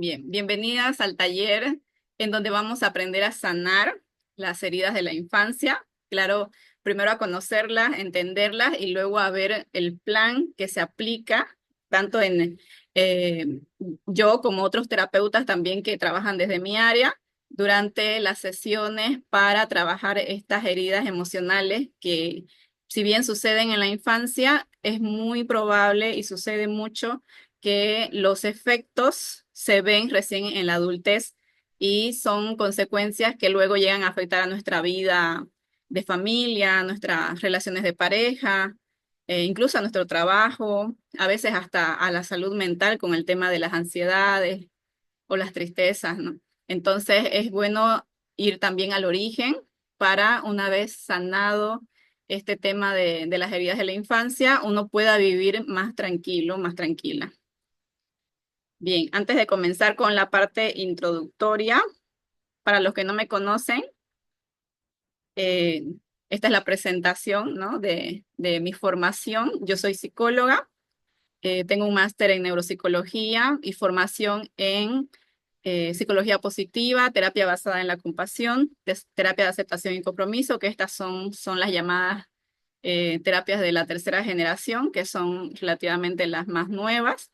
Bien, bienvenidas al taller en donde vamos a aprender a sanar las heridas de la infancia. Claro, primero a conocerlas, entenderlas y luego a ver el plan que se aplica tanto en eh, yo como otros terapeutas también que trabajan desde mi área durante las sesiones para trabajar estas heridas emocionales que si bien suceden en la infancia, es muy probable y sucede mucho que los efectos se ven recién en la adultez y son consecuencias que luego llegan a afectar a nuestra vida de familia, nuestras relaciones de pareja, incluso a nuestro trabajo, a veces hasta a la salud mental con el tema de las ansiedades o las tristezas, ¿no? Entonces es bueno ir también al origen para una vez sanado este tema de las heridas de la infancia, uno pueda vivir más tranquilo, más tranquila. Bien, antes de comenzar con la parte introductoria, para los que no me conocen, eh, esta es la presentación, ¿no? de mi formación. Yo soy psicóloga, tengo un máster en neuropsicología y formación en psicología positiva, terapia basada en la compasión, terapia de aceptación y compromiso, que estas son las llamadas terapias de la tercera generación, que son relativamente las más nuevas.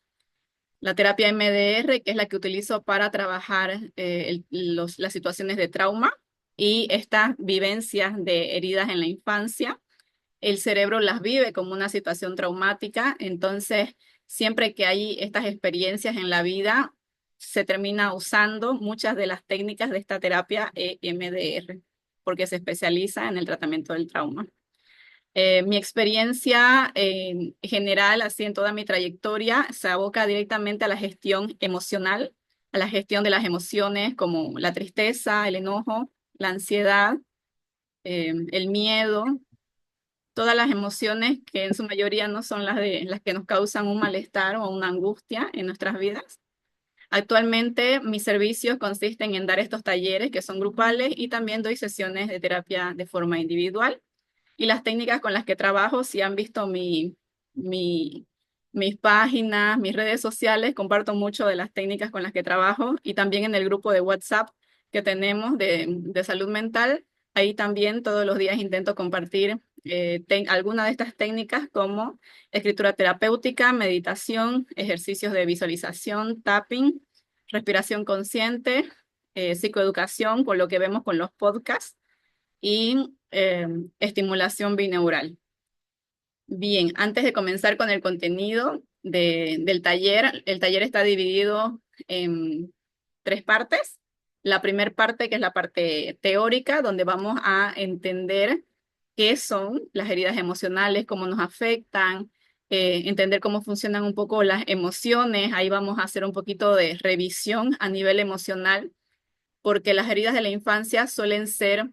La terapia MDR, que es la que utilizo para trabajar las situaciones de trauma y estas vivencias de heridas en la infancia. El cerebro las vive como una situación traumática, entonces siempre que hay estas experiencias en la vida, se termina usando muchas de las técnicas de esta terapia EMDR, porque se especializa en el tratamiento del trauma. Mi experiencia en general, así en toda mi trayectoria, se aboca directamente a la gestión emocional, a la gestión de las emociones como la tristeza, el enojo, la ansiedad, el miedo, todas las emociones que en su mayoría no son las que nos causan un malestar o una angustia en nuestras vidas. Actualmente mis servicios consisten en dar estos talleres que son grupales y también doy sesiones de terapia de forma individual. Y las técnicas con las que trabajo, si han visto mi, mis páginas, mis redes sociales, comparto mucho de las técnicas con las que trabajo y también en el grupo de WhatsApp que tenemos de salud mental. Ahí también todos los días intento compartir alguna de estas técnicas como escritura terapéutica, meditación, ejercicios de visualización, tapping, respiración consciente, psicoeducación, con lo que vemos con los podcasts y estimulación bineural. Bien, antes de comenzar con el contenido del taller, el taller está dividido en tres partes. La primera parte, que es la parte teórica, donde vamos a entender qué son las heridas emocionales, cómo nos afectan, entender cómo funcionan un poco las emociones. Ahí vamos a hacer un poquito de revisión a nivel emocional, porque las heridas de la infancia suelen ser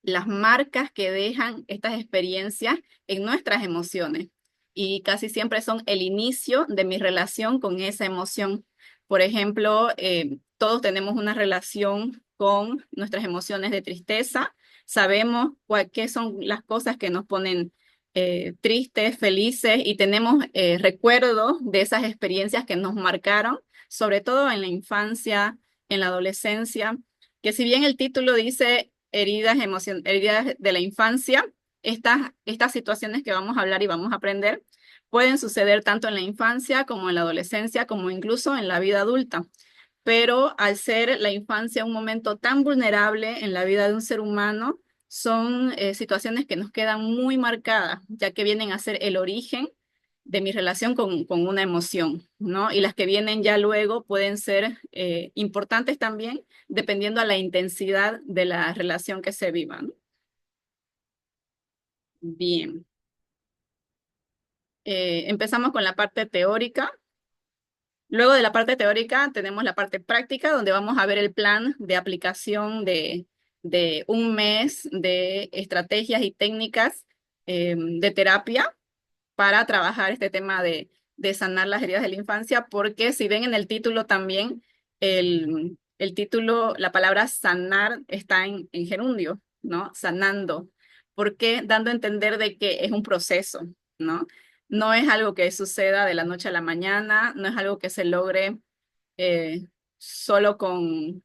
las marcas que dejan estas experiencias en nuestras emociones y casi siempre son el inicio de mi relación con esa emoción. Por ejemplo, todos tenemos una relación con nuestras emociones de tristeza, sabemos qué son las cosas que nos ponen tristes, felices y tenemos recuerdos de esas experiencias que nos marcaron, sobre todo en la infancia, en la adolescencia, que si bien el título dice heridas de la infancia, estas situaciones que vamos a hablar y vamos a aprender pueden suceder tanto en la infancia como en la adolescencia, como incluso en la vida adulta. Pero al ser la infancia un momento tan vulnerable en la vida de un ser humano, son situaciones que nos quedan muy marcadas, ya que vienen a ser el origen de mi relación con una emoción, ¿no? Y las que vienen ya luego pueden ser importantes también, dependiendo a la intensidad de la relación que se viva, ¿no? Bien, empezamos con la parte teórica. Luego de la parte teórica tenemos la parte práctica, donde vamos a ver el plan de aplicación de un mes de estrategias y técnicas de terapia para trabajar este tema de sanar las heridas de la infancia, porque si ven en el título también, el título, la palabra sanar está en gerundio, ¿no? Sanando, porque dando a entender de que es un proceso, ¿no? No es algo que suceda de la noche a la mañana, no es algo que se logre solo con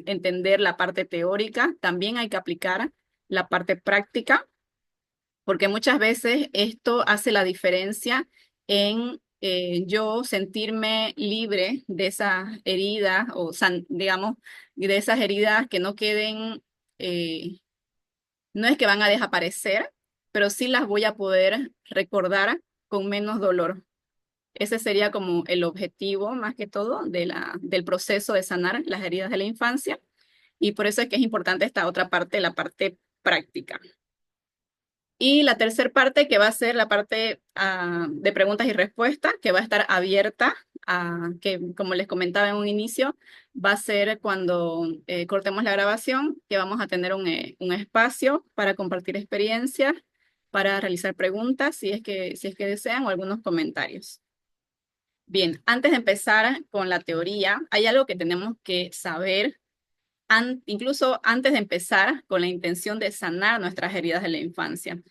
entender la parte teórica, también hay que aplicar la parte práctica, porque muchas veces esto hace la diferencia en yo sentirme libre de esas heridas o, digamos, de esas heridas que no queden, no es que van a desaparecer, pero sí las voy a poder recordar con menos dolor. Ese sería como el objetivo, más que todo, del proceso de sanar las heridas de la infancia. Y por eso es que es importante esta otra parte, la parte práctica. Y la tercera parte, que va a ser la parte de preguntas y respuestas, que va a estar abierta, que como les comentaba en un inicio, va a ser cuando cortemos la grabación, que vamos a tener un espacio para compartir experiencias, para realizar preguntas, si es que desean, o algunos comentarios. Bien, antes de empezar con la teoría, hay algo que tenemos que saber, incluso antes de empezar con la intención de sanar nuestras heridas de la infancia,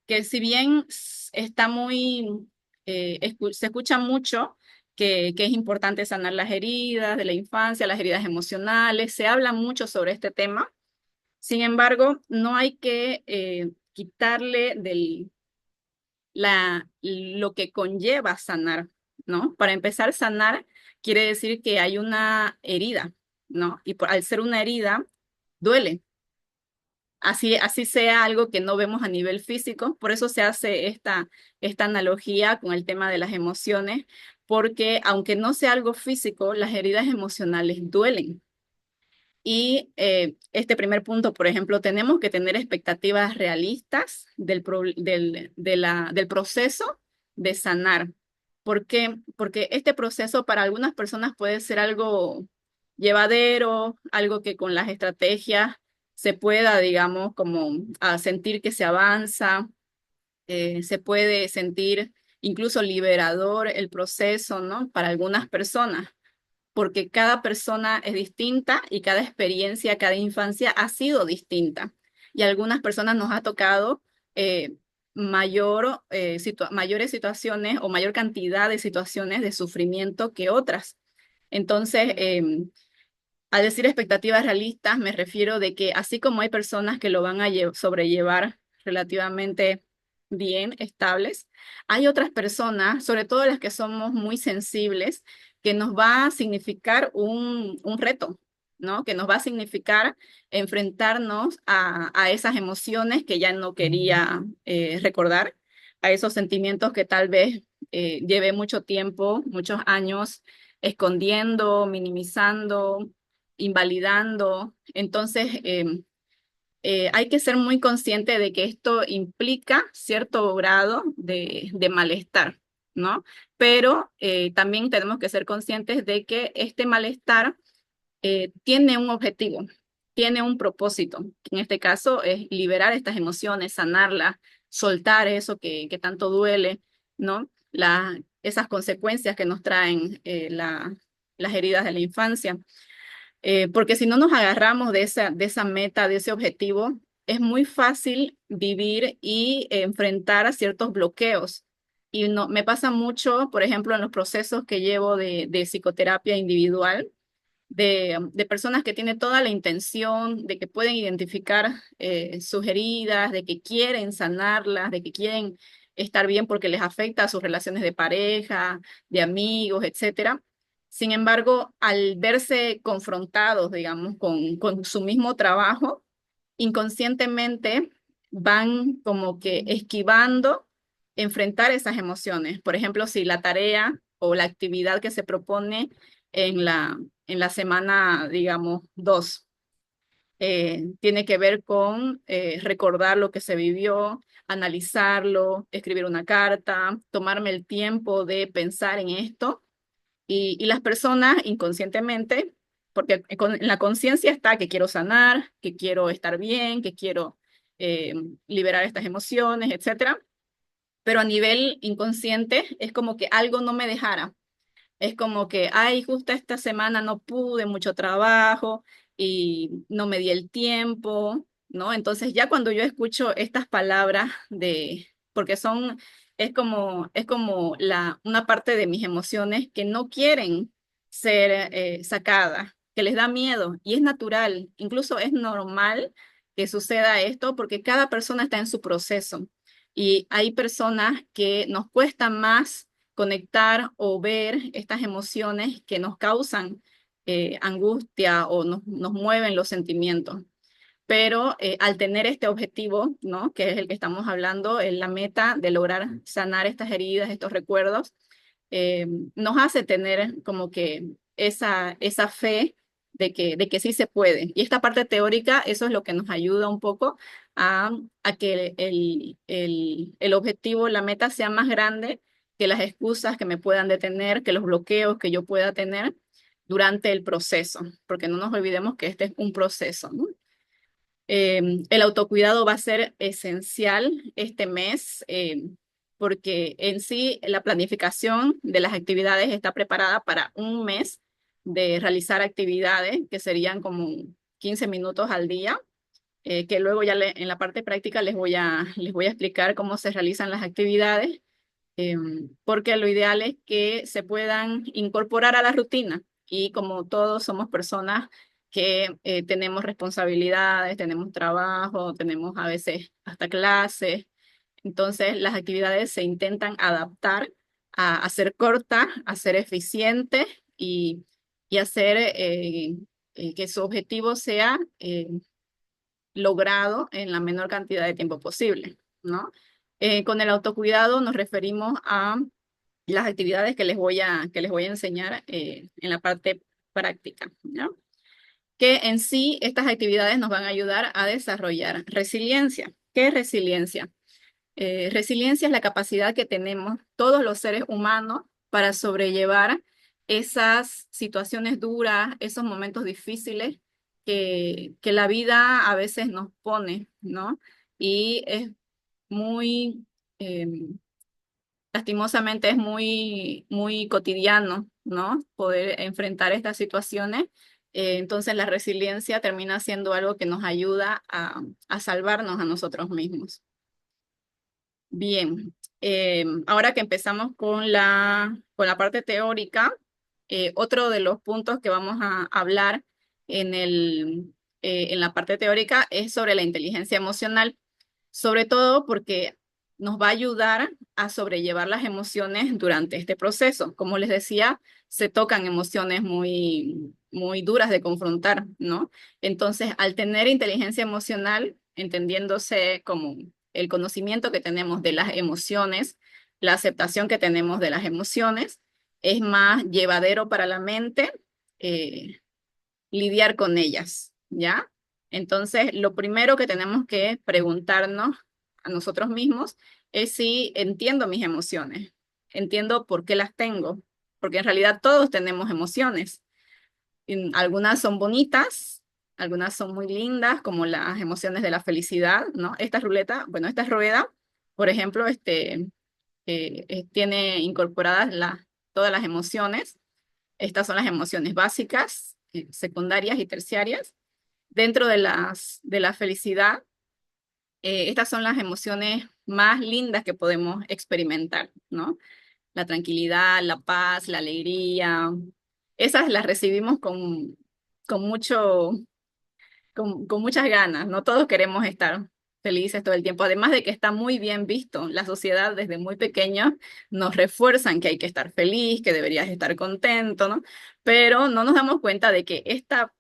que si bien está muy, se escucha mucho que es importante sanar las heridas de la infancia, las heridas emocionales, se habla mucho sobre este tema. Sin embargo, no hay que quitarle lo que conlleva sanar, ¿no? Para empezar, sanar quiere decir que hay una herida, ¿no? Y al ser una herida, duele. Así sea algo que no vemos a nivel físico, por eso se hace esta analogía con el tema de las emociones, porque aunque no sea algo físico, las heridas emocionales duelen. Y este primer punto, por ejemplo, tenemos que tener expectativas realistas del proceso de sanar. ¿Por qué? Porque este proceso para algunas personas puede ser algo llevadero, algo que con las estrategias se pueda, digamos, como sentir que se avanza, se puede sentir incluso liberador el proceso, ¿no? Para algunas personas porque cada persona es distinta y cada experiencia, cada infancia ha sido distinta. Y a algunas personas nos ha tocado mayores situaciones o mayor cantidad de situaciones de sufrimiento que otras. Entonces, al decir expectativas realistas, me refiero de que así como hay personas que lo van a sobrellevar relativamente bien, estables, hay otras personas, sobre todo las que somos muy sensibles, que nos va a significar un reto, ¿no? Que nos va a significar enfrentarnos a esas emociones que ya no quería recordar, a esos sentimientos que tal vez llevé mucho tiempo, muchos años escondiendo, minimizando, invalidando. Entonces, hay que ser muy consciente de que esto implica cierto grado de malestar, ¿no? Pero también tenemos que ser conscientes de que este malestar tiene un objetivo, tiene un propósito, que en este caso es liberar estas emociones, sanarlas, soltar eso que tanto duele, ¿no? Esas consecuencias que nos traen las heridas de la infancia. Porque si no nos agarramos de esa meta, de ese objetivo, es muy fácil vivir y enfrentar a ciertos bloqueos. Y no, me pasa mucho, por ejemplo, en los procesos que llevo de psicoterapia individual, de personas que tienen toda la intención, de que pueden identificar sus heridas, de que quieren sanarlas, de que quieren estar bien porque les afecta a sus relaciones de pareja, de amigos, etcétera. Sin embargo, al verse confrontados, digamos, con su mismo trabajo, inconscientemente van como que esquivando enfrentar esas emociones. Por ejemplo, si la tarea o la actividad que se propone en en la semana, digamos, 2, tiene que ver con recordar lo que se vivió, analizarlo, escribir una carta, tomarme el tiempo de pensar en esto y las personas inconscientemente, porque en la conciencia está que quiero sanar, que quiero estar bien, que quiero eh, liberar estas emociones, etcétera. Pero a nivel inconsciente es como que algo no me dejara. Es como que, ay, justo esta semana no pude, mucho trabajo y no me di el tiempo, ¿no? Entonces ya cuando yo escucho estas palabras porque es como una parte de mis emociones que no quieren ser sacadas, que les da miedo y es natural, incluso es normal que suceda esto porque cada persona está en su proceso y hay personas que nos cuesta más conectar o ver estas emociones que nos causan angustia o nos mueven los sentimientos. Pero al tener este objetivo, ¿no? Que es el que estamos hablando, la meta de lograr sanar estas heridas, estos recuerdos, eh, nos hace tener como que esa fe de que sí se puede. Y esta parte teórica, eso es lo que nos ayuda un poco a que el objetivo, la meta sea más grande que las excusas que me puedan detener, que los bloqueos que yo pueda tener durante el proceso, porque no nos olvidemos que este es un proceso, ¿no? El autocuidado va a ser esencial este mes porque en sí la planificación de las actividades está preparada para un mes de realizar actividades que serían como 15 minutos al día, que luego ya en la parte práctica les voy a explicar cómo se realizan las actividades, porque lo ideal es que se puedan incorporar a la rutina y como todos somos personas que tenemos responsabilidades, tenemos trabajo, tenemos a veces hasta clases, entonces las actividades se intentan adaptar a ser cortas, a ser eficientes y hacer que su objetivo sea logrado en la menor cantidad de tiempo posible, ¿no? Con el autocuidado nos referimos a las actividades que les voy a enseñar en la parte práctica, ¿no? Que en sí estas actividades nos van a ayudar a desarrollar resiliencia. ¿Qué es resiliencia? Resiliencia es la capacidad que tenemos todos los seres humanos para sobrellevar esas situaciones duras, esos momentos difíciles que la vida a veces nos pone, ¿no? Y es muy, eh, lastimosamente es muy cotidiano, ¿no? Poder enfrentar estas situaciones. Entonces la resiliencia termina siendo algo que nos ayuda a salvarnos a nosotros mismos. Bien, ahora que empezamos con con la parte teórica, otro de los puntos que vamos a hablar en en la parte teórica es sobre la inteligencia emocional, sobre todo porque nos va a ayudar a sobrellevar las emociones durante este proceso. Como les decía, se tocan emociones muy duras de confrontar, ¿no? Entonces, al tener inteligencia emocional, entendiéndose como el conocimiento que tenemos de las emociones, la aceptación que tenemos de las emociones, es más llevadero para la mente lidiar con ellas, ¿ya? Entonces, lo primero que tenemos que preguntarnos a nosotros mismos es si entiendo mis emociones, entiendo por qué las tengo, porque en realidad todos tenemos emociones. Algunas son bonitas, algunas son muy lindas, como las emociones de la felicidad, ¿no? Esta ruleta, bueno, esta rueda, por ejemplo, tiene incorporadas todas las emociones. Estas son las emociones básicas, secundarias y terciarias. Dentro de de la felicidad, estas son las emociones más lindas que podemos experimentar, ¿no? La tranquilidad, la paz, la alegría. Esas las recibimos con con muchas ganas, ¿no? Todos queremos estar felices todo el tiempo, además de que está muy bien visto. La sociedad desde muy pequeños nos refuerzan que hay que estar feliz, que deberías estar contento, ¿no? Pero no nos damos cuenta de que esta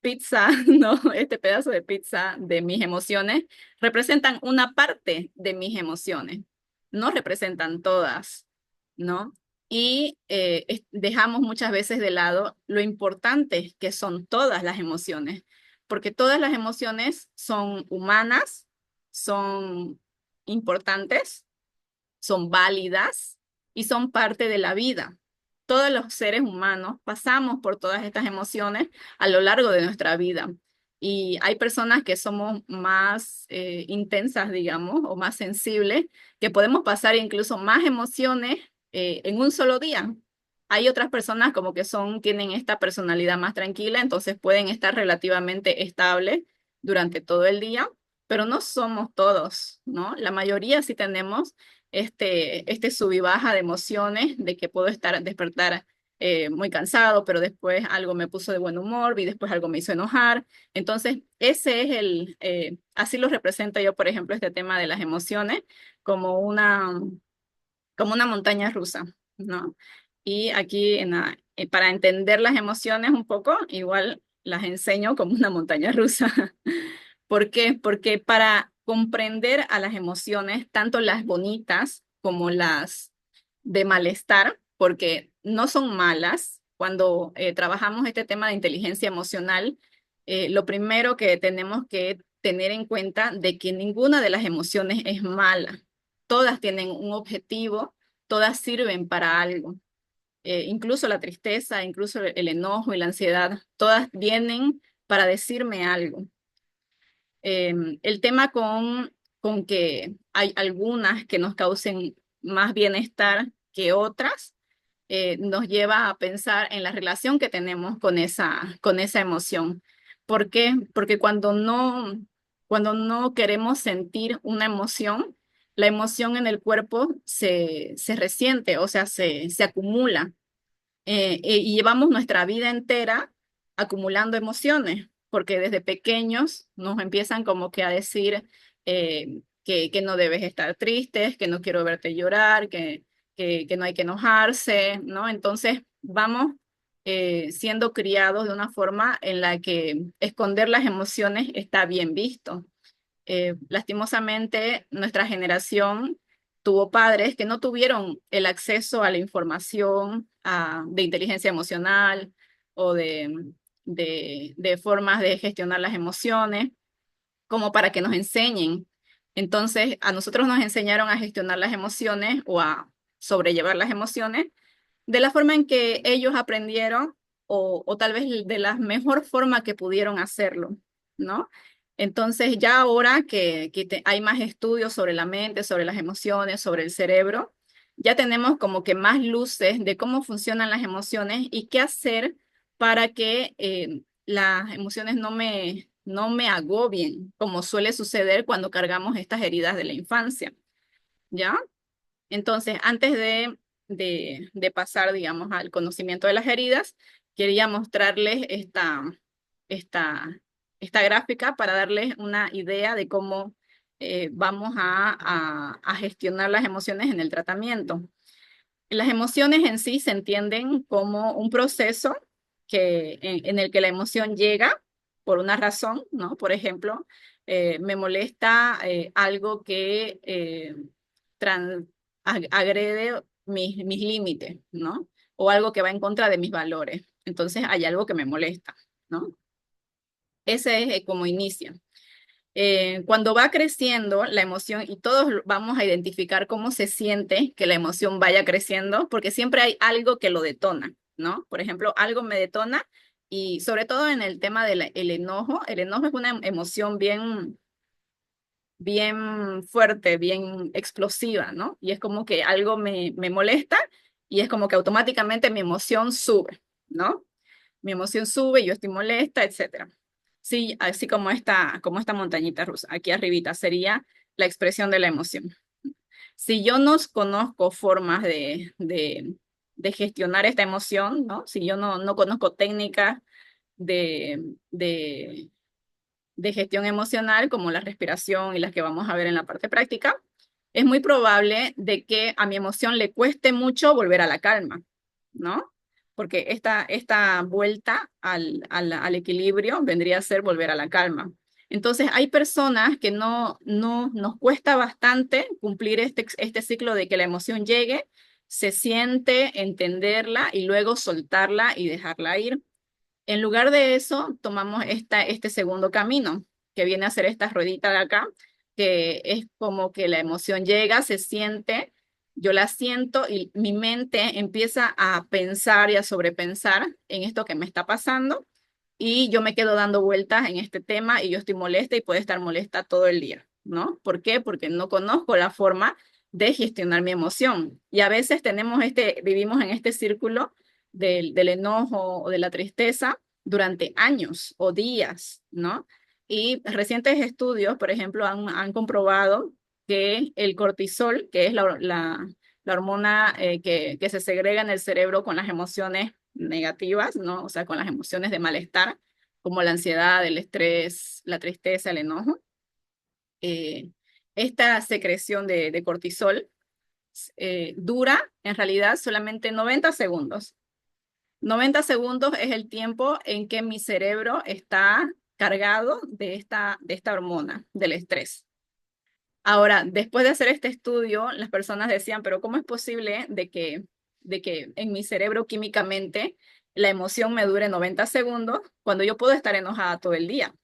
pizza, ¿no? Este pedazo de pizza de mis emociones representan una parte de mis emociones, no representan todas, ¿no? Y dejamos muchas veces de lado lo importante que son todas las emociones, porque todas las emociones son humanas, son importantes, son válidas y son parte de la vida. Todos los seres humanos pasamos por todas estas emociones a lo largo de nuestra vida. Y hay personas que somos más intensas, digamos, o más sensibles, que podemos pasar incluso más emociones en un solo día. Hay otras personas como que tienen esta personalidad más tranquila, entonces pueden estar relativamente estables durante todo el día, pero no somos todos, ¿no? La mayoría sí tenemos este sub y baja de emociones, de que puedo despertar muy cansado, pero después algo me puso de buen humor y después algo me hizo enojar. Entonces, ese es así lo represento yo, por ejemplo, este tema de las emociones como como una montaña rusa, ¿no? Y aquí para entender las emociones un poco, igual las enseño como una montaña rusa. ¿Por qué? Porque para comprender a las emociones, tanto las bonitas como las de malestar, porque no son malas. Cuando trabajamos este tema de inteligencia emocional, lo primero que tenemos que tener en cuenta de que ninguna de las emociones es mala. Todas tienen un objetivo, todas sirven para algo. Incluso la tristeza, incluso el enojo y la ansiedad, todas vienen para decirme algo. El tema con que hay algunas que nos causen más bienestar que otras, nos lleva a pensar en la relación que tenemos con esa emoción. ¿Por qué? Porque cuando no queremos sentir una emoción, la emoción en el cuerpo se resiente, o sea, se acumula. Y llevamos nuestra vida entera acumulando emociones, porque desde pequeños nos empiezan como que a decir que no debes estar tristes, que no quiero verte llorar, que no hay que enojarse, ¿no? Entonces vamos siendo criados de una forma en la que esconder las emociones está bien visto. Lastimosamente, nuestra generación tuvo padres que no tuvieron el acceso a la información de inteligencia emocional o de formas de gestionar las emociones, como para que nos enseñen. Entonces, a nosotros nos enseñaron a gestionar las emociones o a sobrellevar las emociones de la forma en que ellos aprendieron o tal vez de la mejor forma que pudieron hacerlo, ¿no? Entonces ya ahora que hay más estudios sobre la mente, sobre las emociones, sobre el cerebro, ya tenemos como que más luces de cómo funcionan las emociones y qué hacer para que las emociones no me agobien, como suele suceder cuando cargamos estas heridas de la infancia, ¿ya? Entonces, antes de pasar, digamos, al conocimiento de las heridas, quería mostrarles esta, esta gráfica para darles una idea de cómo vamos a gestionar las emociones en el tratamiento. Las emociones en sí se entienden como un proceso en el que la emoción llega por una razón, ¿no? Por ejemplo, me molesta algo que agrede mis límites, ¿no? O algo que va en contra de mis valores. Entonces hay algo que me molesta, ¿no? Ese es como inicia. Cuando va creciendo la emoción y todos vamos a identificar cómo se siente que la emoción vaya creciendo, porque siempre hay algo que lo detona, ¿no? Por ejemplo, algo me detona y sobre todo en el tema del el enojo es una emoción bien fuerte, bien explosiva, ¿no? Y es como que algo me molesta y es como que automáticamente mi emoción sube, ¿no? Mi emoción sube, yo estoy molesta, etcétera. Sí, así como esta montañita rusa, aquí arribita sería la expresión de la emoción. Si yo no conozco formas de gestionar esta emoción, ¿no? Si yo no conozco técnicas de, de, de gestión emocional, como la respiración y las que vamos a ver en la parte práctica, es muy probable de que a mi emoción le cueste mucho volver a la calma, ¿no? Porque esta vuelta al equilibrio vendría a ser volver a la calma. Entonces, hay personas que no nos cuesta bastante cumplir este ciclo de que la emoción llegue, se siente, entenderla y luego soltarla y dejarla ir. En lugar de eso, tomamos este segundo camino, que viene a ser esta ruedita de acá, que es como que la emoción llega, se siente, yo la siento y mi mente empieza a pensar y a sobrepensar en esto que me está pasando y yo me quedo dando vueltas en este tema y yo estoy molesta y puedo estar molesta todo el día, ¿no? ¿Por qué? Porque no conozco la forma de gestionar mi emoción. Y a veces vivimos en este círculo del enojo o de la tristeza durante años o días, ¿no? Y recientes estudios, por ejemplo, han comprobado que el cortisol, que es la la hormona que se segrega en el cerebro con las emociones negativas, ¿no? O sea, con las emociones de malestar, como la ansiedad, el estrés, la tristeza, el enojo. Eh, Esta secreción de cortisol dura en realidad solamente 90 segundos. 90 segundos es el tiempo en que mi cerebro está cargado de esta hormona, del estrés. Ahora, después de hacer este estudio, las personas decían, pero ¿cómo es posible de que en mi cerebro químicamente la emoción me dure 90 segundos cuando yo puedo estar enojada todo el día?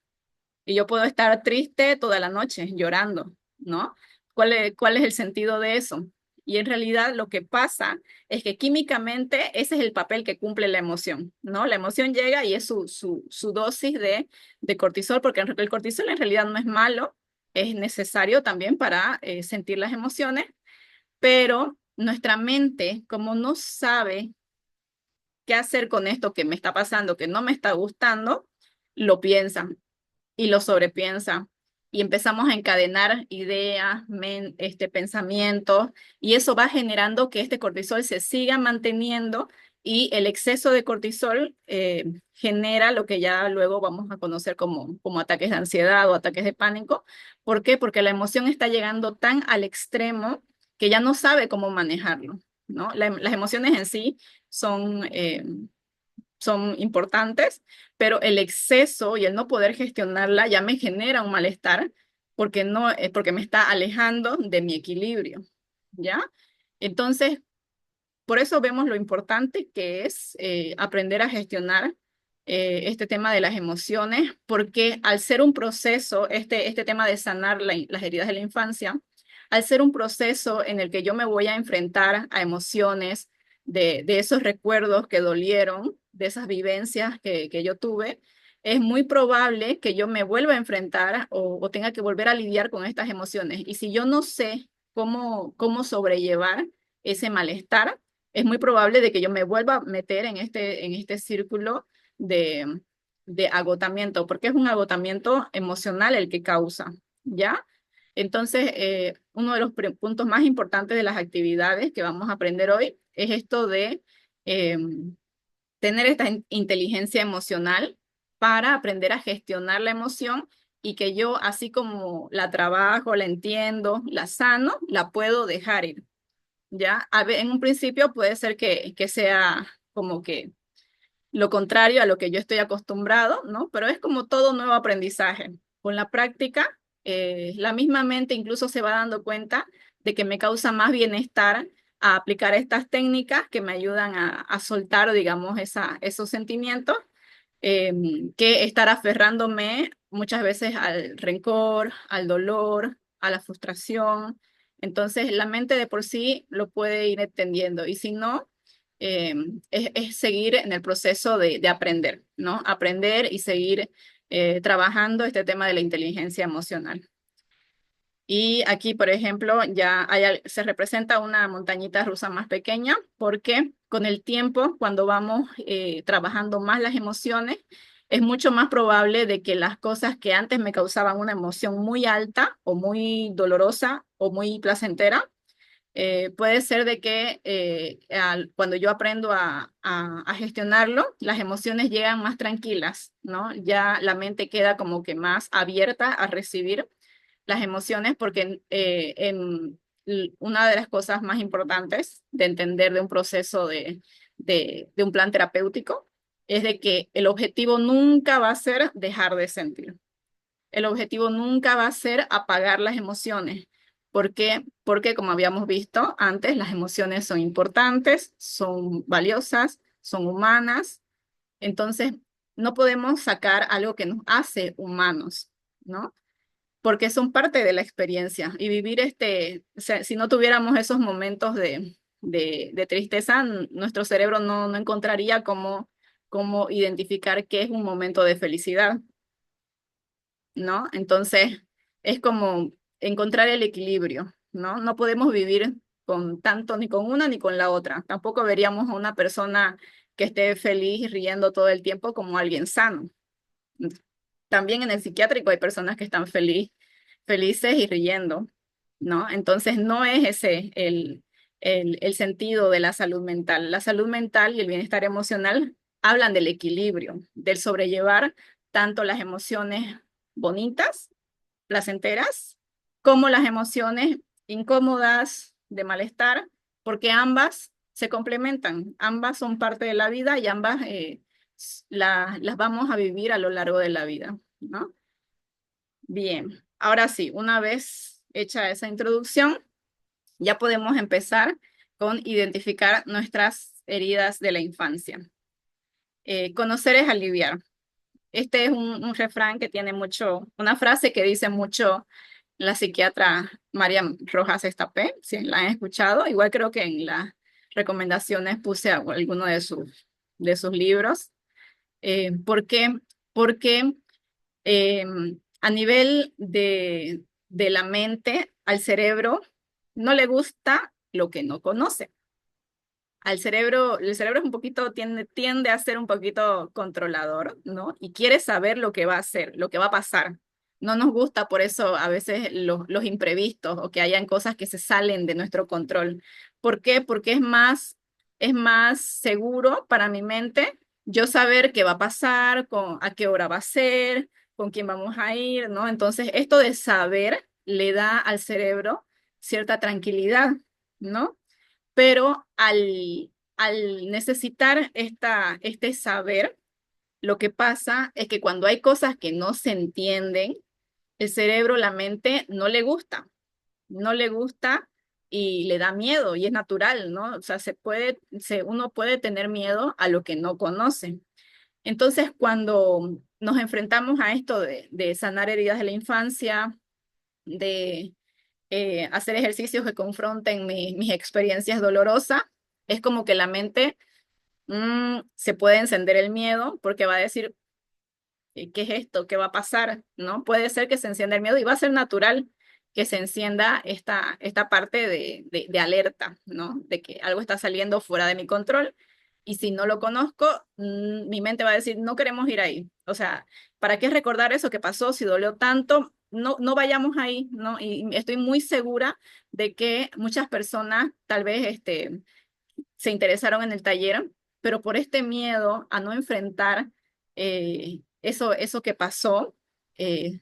Y yo puedo estar triste toda la noche, llorando, ¿no? ¿Cuál es el sentido de eso? Y en realidad lo que pasa es que químicamente ese es el papel que cumple la emoción, ¿no? La emoción llega y es su dosis de cortisol, porque el cortisol en realidad no es malo, es necesario también para sentir las emociones, pero nuestra mente, como no sabe qué hacer con esto que me está pasando, que no me está gustando, lo piensa y lo sobrepiensa. Y empezamos a encadenar ideas, pensamientos, y eso va generando que este cortisol se siga manteniendo y el exceso de cortisol genera lo que ya luego vamos a conocer como ataques de ansiedad o ataques de pánico. ¿Por qué? Porque la emoción está llegando tan al extremo que ya no sabe cómo manejarlo, ¿no? Las emociones en sí son... son importantes, pero el exceso y el no poder gestionarla ya me genera un malestar porque no, porque me está alejando de mi equilibrio, ¿ya? Entonces, por eso vemos lo importante que es aprender a gestionar este tema de las emociones, porque al ser un proceso, este tema de sanar las heridas de la infancia, al ser un proceso en el que yo me voy a enfrentar a emociones de esos recuerdos que dolieron, de esas vivencias que yo tuve, es muy probable que yo me vuelva a enfrentar o tenga que volver a lidiar con estas emociones. Y si yo no sé cómo sobrellevar ese malestar, es muy probable de que yo me vuelva a meter en este círculo de, de agotamiento, porque es un agotamiento emocional el que causa, ¿ya? Entonces, uno de los puntos más importantes de las actividades que vamos a aprender hoy es esto de eh, tener esta inteligencia emocional para aprender a gestionar la emoción y que yo, así como la trabajo, la entiendo, la sano, la puedo dejar ir. ¿Ya? En un principio puede ser que sea como que lo contrario a lo que yo estoy acostumbrado, ¿no? Pero es como todo nuevo aprendizaje. Con la práctica, la misma mente incluso se va dando cuenta de que me causa más bienestar a aplicar estas técnicas que me ayudan a soltar, digamos, esos sentimientos, que estar aferrándome muchas veces al rencor, al dolor, a la frustración. Entonces, la mente de por sí lo puede ir entendiendo y si no, es seguir en el proceso de aprender, ¿no? Aprender y seguir trabajando este tema de la inteligencia emocional. Y aquí, por ejemplo, se representa una montañita rusa más pequeña porque con el tiempo, cuando vamos trabajando más las emociones, es mucho más probable de que las cosas que antes me causaban una emoción muy alta o muy dolorosa o muy placentera, puede ser de que cuando yo aprendo a gestionarlo, las emociones llegan más tranquilas, ¿no? Ya la mente queda como que más abierta a recibir las emociones, porque una de las cosas más importantes de entender de un proceso de un plan terapéutico es de que el objetivo nunca va a ser dejar de sentir. El objetivo nunca va a ser apagar las emociones. ¿Por qué? Porque como habíamos visto antes, las emociones son importantes, son valiosas, son humanas. Entonces, no podemos sacar algo que nos hace humanos, ¿no? Porque son parte de la experiencia y vivir o sea, si no tuviéramos esos momentos de tristeza, nuestro cerebro no encontraría cómo identificar qué es un momento de felicidad, ¿no? Entonces, es como encontrar el equilibrio, ¿no? No podemos vivir con tanto ni con una ni con la otra. Tampoco veríamos a una persona que esté feliz riendo todo el tiempo como alguien sano. También en el psiquiátrico hay personas que están felices y riendo, ¿no? Entonces no es ese el sentido de la salud mental. La salud mental y el bienestar emocional hablan del equilibrio, del sobrellevar tanto las emociones bonitas, placenteras, como las emociones incómodas, de malestar, porque ambas se complementan, ambas son parte de la vida y ambas las vamos a vivir a lo largo de la vida, ¿no? Bien, ahora sí, una vez hecha esa introducción, ya podemos empezar con identificar nuestras heridas de la infancia. Conocer es aliviar. Este es un refrán que tiene mucho, una frase que dice mucho la psiquiatra María Rojas Estapé, si la han escuchado. Igual creo que en las recomendaciones puse alguno de sus libros. ¿Por qué? Porque eh, a nivel de la mente, al cerebro no le gusta lo que no conoce. Al cerebro, el cerebro es un poquito, tiende a ser un poquito controlador, ¿no? Y quiere saber lo que va a hacer, lo que va a pasar. No nos gusta por eso a veces los imprevistos o que hayan cosas que se salen de nuestro control. ¿Por qué? Porque es más seguro para mi mente yo saber qué va a pasar, a qué hora va a ser, con quién vamos a ir, ¿no? Entonces, esto de saber le da al cerebro cierta tranquilidad, ¿no? Pero al necesitar este saber, lo que pasa es que cuando hay cosas que no se entienden, el cerebro, la mente, no le gusta y le da miedo y es natural, ¿no? O sea, uno puede tener miedo a lo que no conoce. Entonces, cuando nos enfrentamos a esto de sanar heridas de la infancia, de hacer ejercicios que confronten mis experiencias dolorosas, es como que la mente se puede encender el miedo porque va a decir, ¿qué es esto? ¿Qué va a pasar? ¿No? Puede ser que se encienda el miedo y va a ser natural que se encienda esta parte de alerta, ¿no? De que algo está saliendo fuera de mi control. Y si no lo conozco, mi mente va a decir, no queremos ir ahí. O sea, ¿para qué recordar eso que pasó si dolió tanto? No, no vayamos ahí, ¿no? Y estoy muy segura de que muchas personas tal vez se interesaron en el taller, pero por este miedo a no enfrentar eso que pasó, se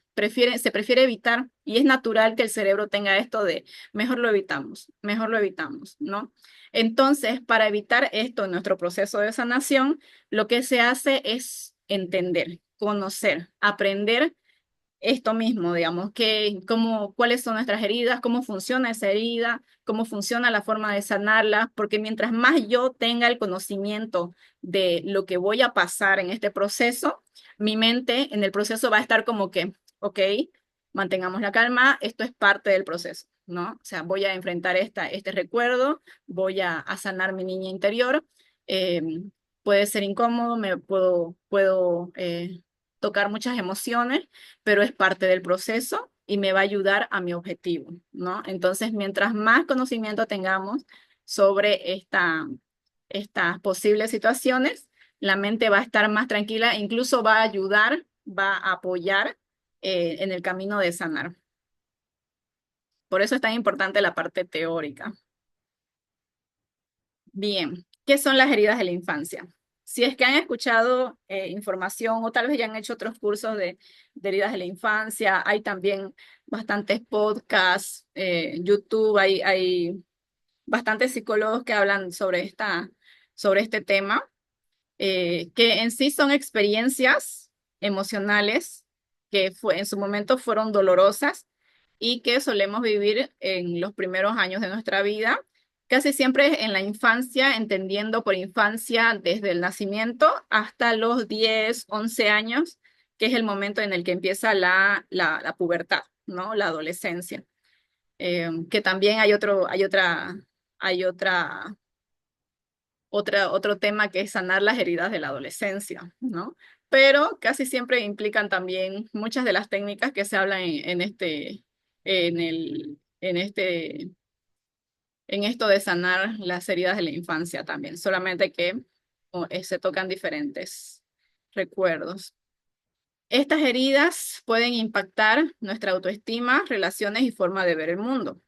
prefiere evitar y es natural que el cerebro tenga esto de mejor lo evitamos, ¿no? Entonces, para evitar esto en nuestro proceso de sanación, lo que se hace es entender, conocer, aprender esto mismo, digamos, cuáles son nuestras heridas, cómo funciona esa herida, cómo funciona la forma de sanarla, porque mientras más yo tenga el conocimiento de lo que voy a pasar en este proceso, mi mente en el proceso va a estar como que, ok, mantengamos la calma, esto es parte del proceso, ¿no? O sea, voy a enfrentar este recuerdo, voy a sanar mi niña interior, eh, puede ser incómodo, puedo tocar muchas emociones, pero es parte del proceso y me va a ayudar a mi objetivo, ¿no? Entonces, mientras más conocimiento tengamos sobre estas posibles situaciones, la mente va a estar más tranquila, incluso va a ayudar, va a apoyar en el camino de sanar. Por eso es tan importante la parte teórica. Bien, ¿qué son las heridas de la infancia? Si es que han escuchado información o tal vez ya han hecho otros cursos de heridas de la infancia, hay también bastantes podcasts, YouTube, hay bastantes psicólogos que hablan sobre este tema, que en sí son experiencias emocionales que en su momento fueron dolorosas y que solemos vivir en los primeros años de nuestra vida, casi siempre en la infancia, entendiendo por infancia desde el nacimiento hasta los 10 11 años, que es el momento en el que empieza la pubertad, ¿no? La adolescencia. Que también hay otro tema que es sanar las heridas de la adolescencia, ¿no? Pero casi siempre implican también muchas de las técnicas que se hablan en esto de sanar las heridas de la infancia también, solamente que se tocan diferentes recuerdos. Estas heridas pueden impactar nuestra autoestima, relaciones y forma de ver el mundo.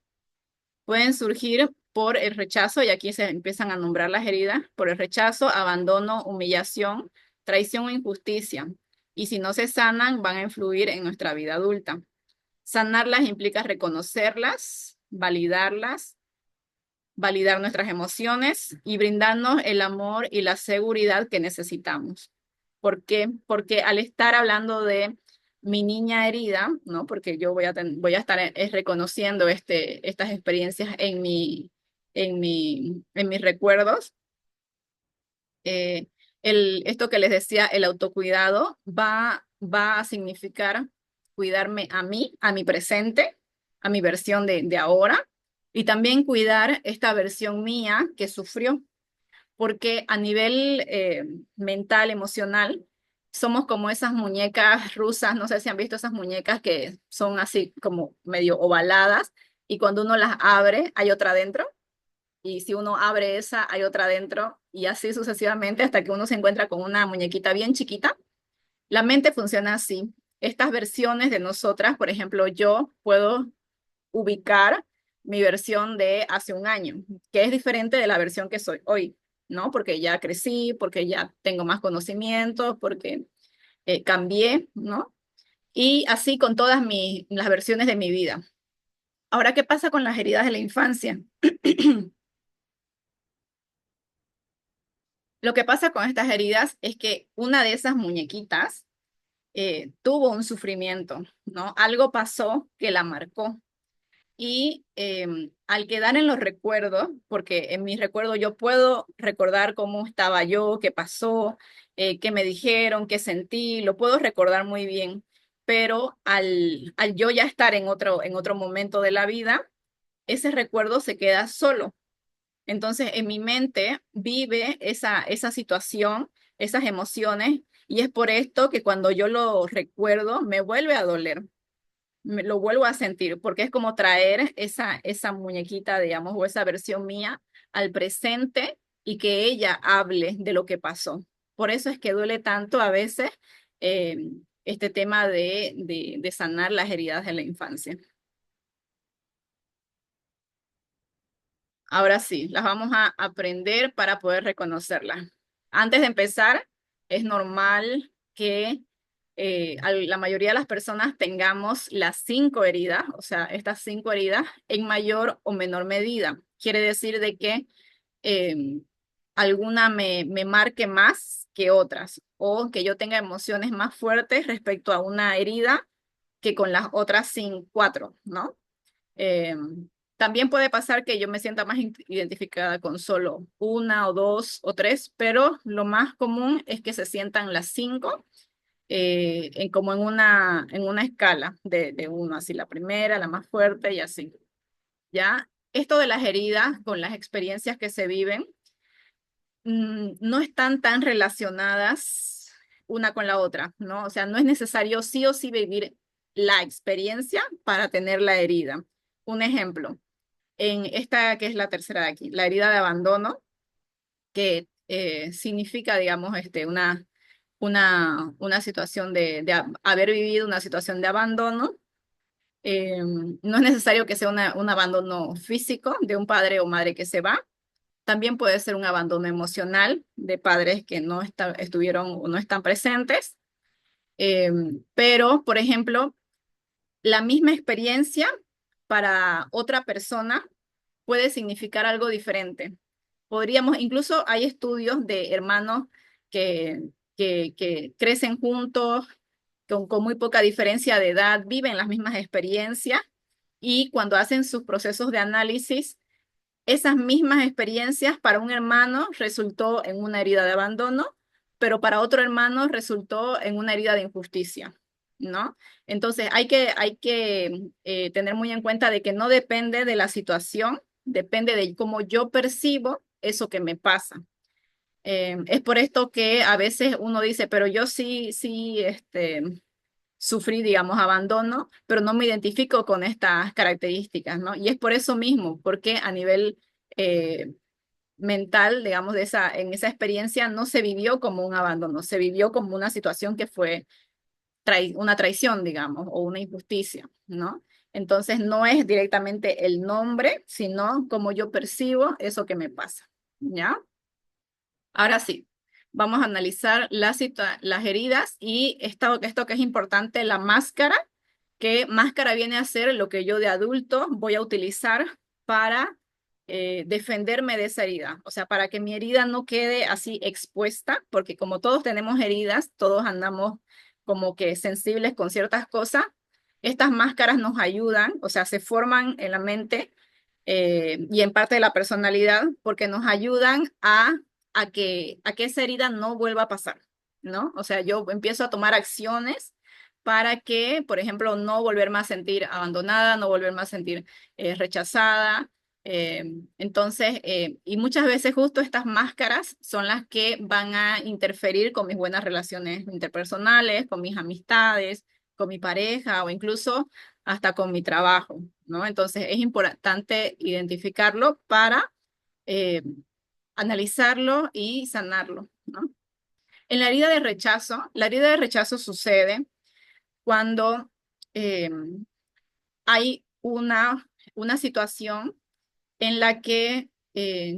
Pueden surgir por el rechazo, y aquí se empiezan a nombrar las heridas, por el rechazo, abandono, humillación, traición o injusticia. Y si no se sanan, van a influir en nuestra vida adulta. Sanarlas implica reconocerlas, validarlas, validar nuestras emociones y brindarnos el amor y la seguridad que necesitamos. ¿Por qué? Porque al estar hablando de mi niña herida, ¿no? Porque yo voy a estar reconociendo estas experiencias en mis recuerdos. Esto que les decía, el autocuidado va a significar cuidarme a mí, a mi presente, a mi versión de ahora, y también cuidar esta versión mía que sufrió, porque a nivel mental, emocional, somos como esas muñecas rusas, no sé si han visto esas muñecas que son así como medio ovaladas, y cuando uno las abre, hay otra dentro, y si uno abre esa, hay otra dentro, y así sucesivamente hasta que uno se encuentra con una muñequita bien chiquita. La mente funciona así. Estas versiones de nosotras, por ejemplo, yo puedo ubicar mi versión de hace un año, que es diferente de la versión que soy hoy, ¿no? Porque ya crecí, porque ya tengo más conocimientos, porque cambié, ¿no? Y así con todas las versiones de mi vida. Ahora, ¿qué pasa con las heridas de la infancia? Lo que pasa con estas heridas es que una de esas muñequitas tuvo un sufrimiento, ¿no? Algo pasó que la marcó. Y al quedar en los recuerdos, porque en mis recuerdos yo puedo recordar cómo estaba yo, qué pasó, qué me dijeron, qué sentí, lo puedo recordar muy bien, pero al yo ya estar en otro momento de la vida, ese recuerdo se queda solo. Entonces, en mi mente vive esa situación, esas emociones, y es por esto que cuando yo lo recuerdo, me vuelve a doler, lo vuelvo a sentir, porque es como traer esa muñequita, digamos, o esa versión mía al presente y que ella hable de lo que pasó. Por eso es que duele tanto a veces este tema de sanar las heridas de la infancia. Ahora sí, las vamos a aprender para poder reconocerlas. Antes de empezar, es normal que la mayoría de las personas tengamos las 5 heridas, o sea, estas 5 heridas en mayor o menor medida. Quiere decir de que eh, alguna me marque más que otras, o que yo tenga emociones más fuertes respecto a una herida que con las otras 4, ¿no? Eh, También puede pasar que yo me sienta más identificada con solo una o dos o tres, pero lo más común es que se sientan las 5 como en una escala de uno, así la primera, la más fuerte y así. ¿Ya? Esto de las heridas con las experiencias que se viven no están tan relacionadas una con la otra, ¿no? O sea, no es necesario sí o sí vivir la experiencia para tener la herida. Un ejemplo en esta que es la tercera de aquí, la herida de abandono, que significa, digamos, una situación de haber vivido una situación de abandono. No es necesario que sea un abandono físico de un padre o madre que se va. También puede ser un abandono emocional de padres que no estuvieron o no están presentes. Pero, por ejemplo, la misma experiencia para otra persona puede significar algo diferente. Podríamos, incluso hay estudios de hermanos que, que crecen juntos, con muy poca diferencia de edad, viven las mismas experiencias y cuando hacen sus procesos de análisis, esas mismas experiencias para un hermano resultó en una herida de abandono, pero para otro hermano resultó en una herida de injusticia, ¿no? Entonces hay que tener muy en cuenta de que no depende de la situación, depende de cómo yo percibo eso que me pasa. Es por esto que a veces uno dice, pero yo sí, sufrí, digamos, abandono, pero no me identifico con estas características, ¿no? Y es por eso mismo, porque a nivel eh, mental, digamos, en esa experiencia no se vivió como un abandono, se vivió como una situación que fue una traición, digamos, o una injusticia, ¿no? Entonces no es directamente el nombre, sino cómo yo percibo eso que me pasa, ¿ya? Ahora sí, vamos a analizar las heridas y esto que es importante, la máscara, que máscara viene a ser lo que yo de adulto voy a utilizar para defenderme de esa herida. O sea, para que mi herida no quede así expuesta, porque como todos tenemos heridas, todos andamos como que sensibles con ciertas cosas. Estas máscaras nos ayudan, o sea, se forman en la mente y en parte de la personalidad porque nos ayudan a que esa herida no vuelva a pasar, ¿no? O sea, yo empiezo a tomar acciones para que, por ejemplo, no volverme a sentir abandonada, no volverme a sentir rechazada. eh, y muchas veces justo estas máscaras son las que van a interferir con mis buenas relaciones interpersonales, con mis amistades, con mi pareja o incluso hasta con mi trabajo, ¿no? Entonces es importante identificarlo para eh, analizarlo y sanarlo, ¿no? En la herida de rechazo sucede cuando eh, hay una situación en la que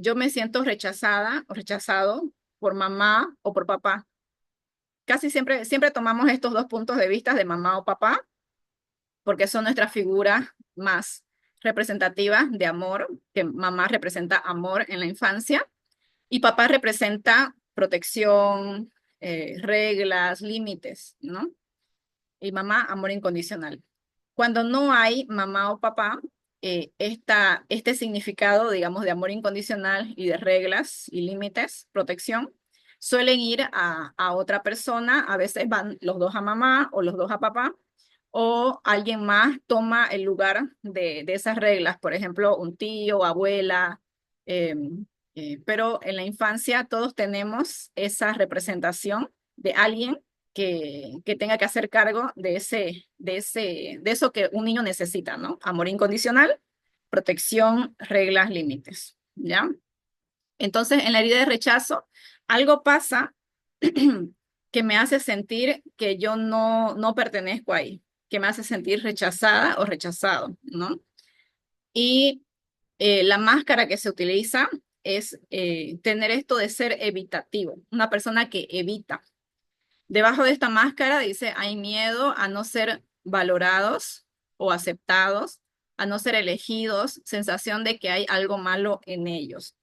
yo me siento rechazada o rechazado por mamá o por papá. Casi siempre tomamos estos dos puntos de vista de mamá o papá porque son nuestras figuras más representativas de amor, que mamá representa amor en la infancia y papá representa protección, reglas, límites, ¿no? Y mamá, amor incondicional. Cuando no hay mamá o papá, este significado, digamos, de amor incondicional y de reglas y límites, protección, suelen ir a otra persona, a veces van los dos a mamá o los dos a papá, o alguien más toma el lugar de esas reglas, por ejemplo, un tío, abuela, eh, pero en la infancia todos tenemos esa representación de alguien que tenga que hacer cargo de eso que un niño necesita, ¿no? Amor incondicional, protección, reglas, límites, ¿ya? Entonces, en la herida de rechazo, algo pasa que me hace sentir que yo no pertenezco ahí, que me hace sentir rechazada o rechazado, ¿no? Y la máscara que se utiliza es tener esto de ser evitativo, una persona que evita. Debajo de esta máscara dice, hay miedo a no ser valorados o aceptados, a no ser elegidos, sensación de que hay algo malo en ellos.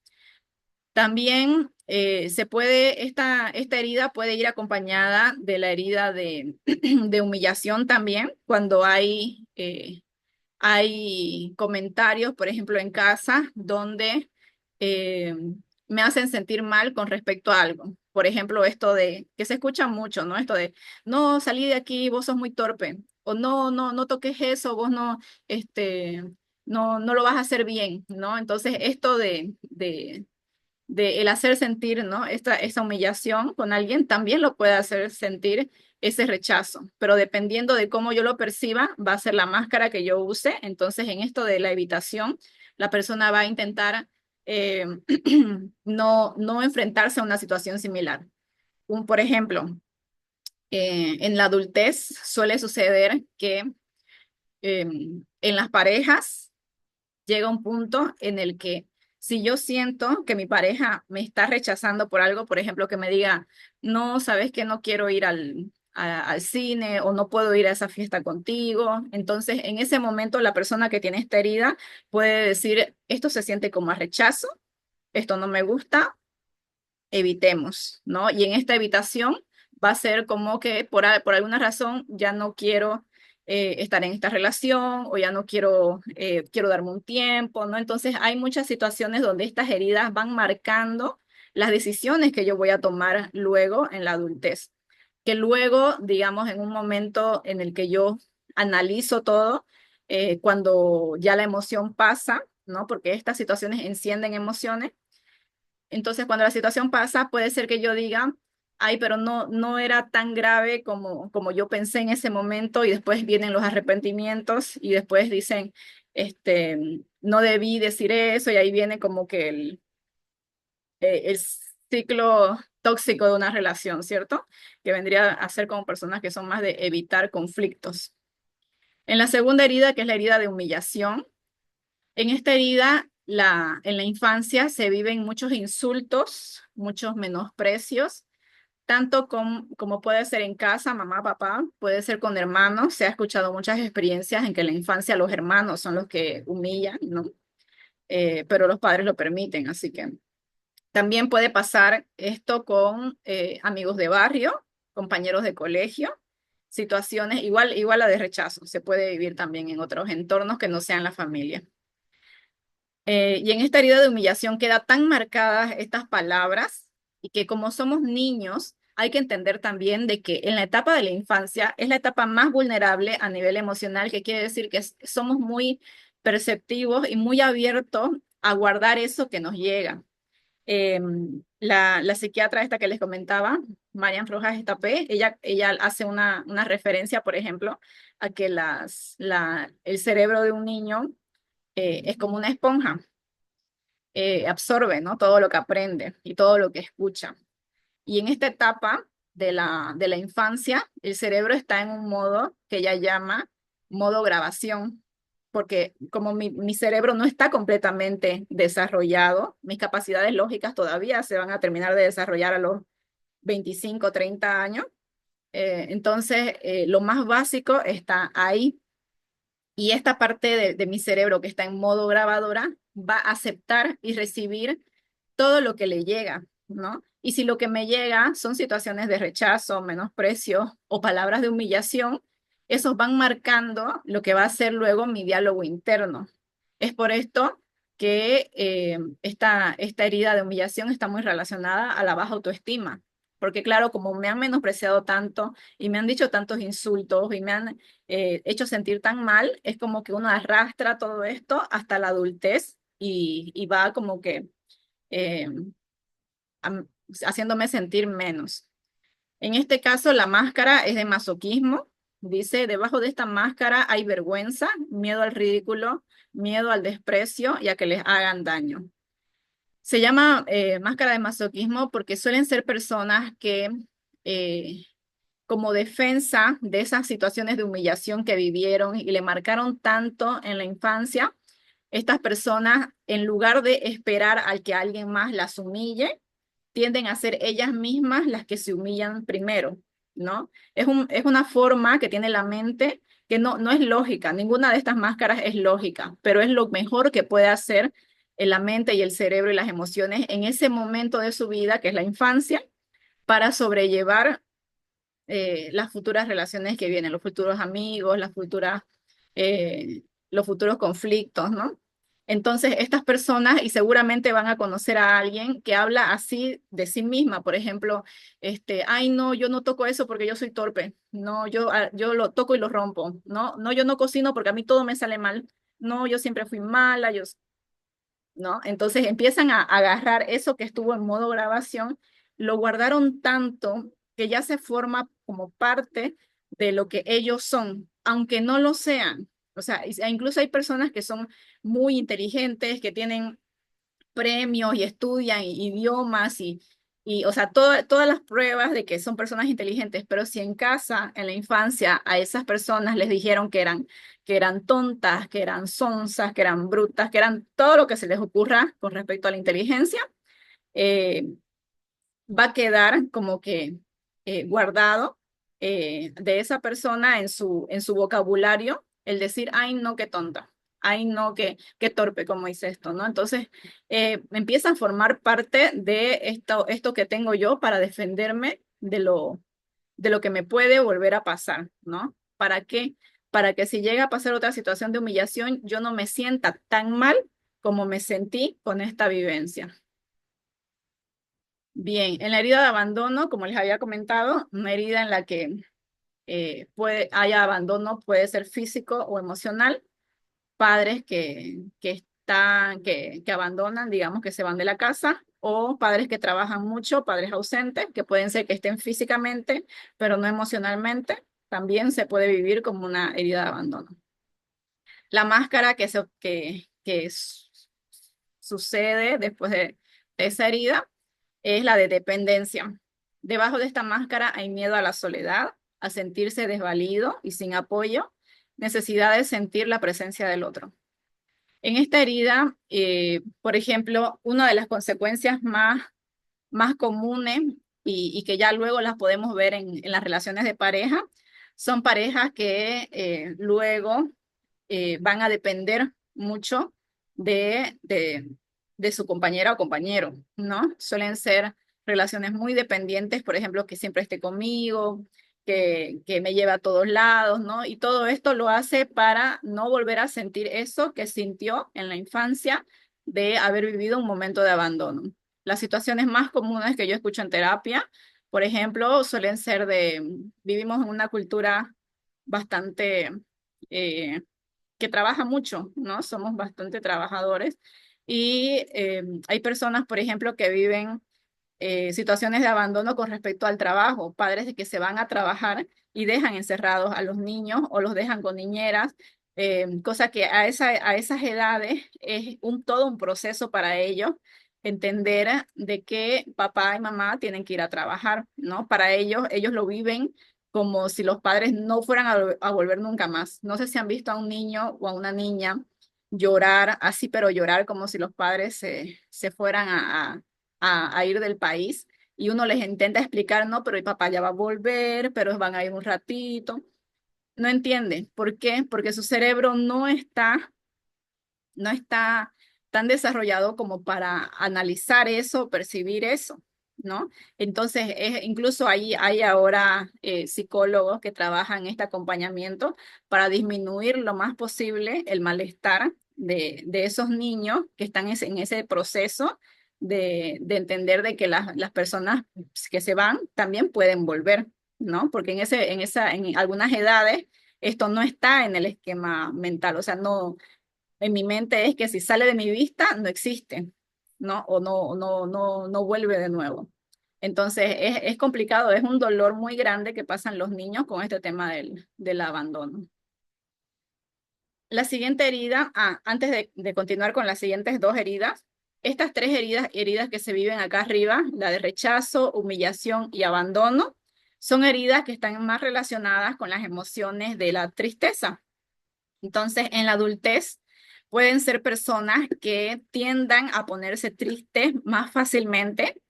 También esta herida puede ir acompañada de la herida de humillación también, cuando hay comentarios, por ejemplo, en casa, donde eh, me hacen sentir mal con respecto a algo. Por ejemplo, esto de, que se escucha mucho, ¿no? Esto de, no, salí de aquí, vos sos muy torpe. O no toques eso, vos no lo vas a hacer bien, ¿no? Entonces, esto de el hacer sentir, ¿no? Esta humillación con alguien también lo puede hacer sentir ese rechazo, pero dependiendo de cómo yo lo perciba, va a ser la máscara que yo use. Entonces, en esto de la evitación, la persona va a intentar eh, no enfrentarse a una situación similar. Por ejemplo, en la adultez suele suceder que en las parejas llega un punto en el que si yo siento que mi pareja me está rechazando por algo, por ejemplo, que me diga, no, sabes que no quiero ir al cine o no puedo ir a esa fiesta contigo, entonces en ese momento la persona que tiene esta herida puede decir, esto se siente como a rechazo, esto no me gusta, evitemos, ¿no? Y en esta evitación va a ser como que por alguna razón ya no quiero estar en esta relación o ya no quiero darme un tiempo, ¿no? Entonces hay muchas situaciones donde estas heridas van marcando las decisiones que yo voy a tomar luego en la adultez, que luego, digamos, en un momento en el que yo analizo todo, cuando ya la emoción pasa, ¿no? Porque estas situaciones encienden emociones. Entonces, cuando la situación pasa, puede ser que yo diga, ay, pero no era tan grave como yo pensé en ese momento y después vienen los arrepentimientos y después dicen, no debí decir eso y ahí viene como que el ciclo tóxico de una relación, ¿cierto? Que vendría a ser como personas que son más de evitar conflictos. En la segunda herida, que es la herida de humillación, en esta herida, en la infancia se viven muchos insultos, muchos menosprecios, tanto como puede ser en casa, mamá, papá, puede ser con hermanos. Se ha escuchado muchas experiencias en que en la infancia los hermanos son los que humillan, ¿no? Pero los padres lo permiten, así que también puede pasar esto con amigos de barrio, compañeros de colegio, situaciones igual a de rechazo. Se puede vivir también en otros entornos que no sean la familia. Y en esta herida de humillación queda tan marcadas estas palabras y que como somos niños, hay que entender también de que en la etapa de la infancia es la etapa más vulnerable a nivel emocional, que quiere decir que somos muy perceptivos y muy abiertos a guardar eso que nos llega. La psiquiatra esta que les comentaba, Marian Rojas Estapé, ella hace una referencia, por ejemplo, a que el cerebro de un niño es como una esponja, absorbe, ¿no? Todo lo que aprende y todo lo que escucha. Y en esta etapa de la infancia, el cerebro está en un modo que ella llama modo grabación, porque como mi cerebro no está completamente desarrollado, mis capacidades lógicas todavía se van a terminar de desarrollar a los 25, 30 años. Entonces, lo más básico está ahí. Y esta parte de mi cerebro que está en modo grabadora va a aceptar y recibir todo lo que le llega, ¿no? Y si lo que me llega son situaciones de rechazo, menosprecio o palabras de humillación, esos van marcando lo que va a ser luego mi diálogo interno. Es por esto que esta herida de humillación está muy relacionada a la baja autoestima. Porque claro, como me han menospreciado tanto y me han dicho tantos insultos y me han hecho sentir tan mal, es como que uno arrastra todo esto hasta la adultez y va como que eh, haciéndome sentir menos. En este caso, la máscara es de masoquismo. Dice, debajo de esta máscara hay vergüenza, miedo al ridículo, miedo al desprecio y a que les hagan daño. Se llama máscara de masoquismo porque suelen ser personas que, eh, como defensa de esas situaciones de humillación que vivieron y le marcaron tanto en la infancia, estas personas, en lugar de esperar al que alguien más las humille, tienden a ser ellas mismas las que se humillan primero, ¿no? Es una forma que tiene la mente que no es lógica, ninguna de estas máscaras es lógica, pero es lo mejor que puede hacer en la mente y el cerebro y las emociones en ese momento de su vida, que es la infancia, para sobrellevar las futuras relaciones que vienen, los futuros amigos, los futuros conflictos, ¿no? Entonces, estas personas, y seguramente van a conocer a alguien que habla así de sí misma, por ejemplo, ay, no, yo no toco eso porque yo soy torpe, no, yo lo toco y lo rompo, no, no, yo no cocino porque a mí todo me sale mal, no, yo siempre fui mala, ¿no? Entonces empiezan a agarrar eso que estuvo en modo grabación, lo guardaron tanto que ya se forma como parte de lo que ellos son, aunque no lo sean. O sea, incluso hay personas que son muy inteligentes, que tienen premios y estudian idiomas o sea, todas las pruebas de que son personas inteligentes, pero si en casa, en la infancia, a esas personas les dijeron que eran tontas, que eran sonzas, que eran brutas, que eran todo lo que se les ocurra con respecto a la inteligencia, eh, va a quedar como que guardado de esa persona en su vocabulario el decir, ay, no, qué tonta, ay, no, qué torpe, como hice esto, ¿no? Entonces, empieza a formar parte de esto que tengo yo para defenderme de lo que me puede volver a pasar, ¿no? ¿Para qué? Para que si llega a pasar otra situación de humillación, yo no me sienta tan mal como me sentí con esta vivencia. Bien, en la herida de abandono, como les había comentado, una herida en la que haya abandono, puede ser físico o emocional, padres que abandonan, digamos que se van de la casa, o padres que trabajan mucho, padres ausentes, que pueden ser que estén físicamente, pero no emocionalmente, también se puede vivir como una herida de abandono. La máscara sucede después de esa herida es la de dependencia. Debajo de esta máscara hay miedo a la soledad, a sentirse desvalido y sin apoyo, necesidad de sentir la presencia del otro. En esta herida, por ejemplo, una de las consecuencias más comunes y que ya luego las podemos ver en las relaciones de pareja, son parejas que luego van a depender mucho de su compañera o compañero, ¿no? Suelen ser relaciones muy dependientes, por ejemplo, que siempre esté conmigo, que me lleve a todos lados, ¿no? Y todo esto lo hace para no volver a sentir eso que sintió en la infancia de haber vivido un momento de abandono. Las situaciones más comunes que yo escucho en terapia, por ejemplo, suelen ser vivimos en una cultura bastante que trabaja mucho, ¿no? Somos bastante trabajadores y hay personas, por ejemplo, que viven situaciones de abandono con respecto al trabajo, padres de que se van a trabajar y dejan encerrados a los niños o los dejan con niñeras, cosa que a esas edades es todo un proceso para ellos entender de que papá y mamá tienen que ir a trabajar, ¿no? Para ellos lo viven como si los padres no fueran a volver nunca más. No sé si han visto a un niño o a una niña llorar así, pero llorar como si los padres se fueran a ir del país y uno les intenta explicar, no, pero el papá ya va a volver, pero van a ir un ratito. No entiende. ¿Por qué? Porque su cerebro no está tan desarrollado como para analizar eso, percibir eso, ¿no? Entonces, incluso hay ahora psicólogos que trabajan este acompañamiento para disminuir lo más posible el malestar de esos niños que están en ese proceso de entender de que las personas que se van también pueden volver, ¿no? Porque en algunas edades esto no está en el esquema mental, o sea, no en mi mente es que si sale de mi vista, no existe, ¿no? O no vuelve de nuevo. Entonces, es complicado, es un dolor muy grande que pasan los niños con este tema del abandono. La siguiente herida, antes de continuar con las siguientes dos heridas, estas tres heridas que se viven acá arriba, la de rechazo, humillación y abandono, son heridas que están más relacionadas con las emociones de la tristeza. Entonces, en la adultez pueden ser personas que tiendan a ponerse tristes más fácilmente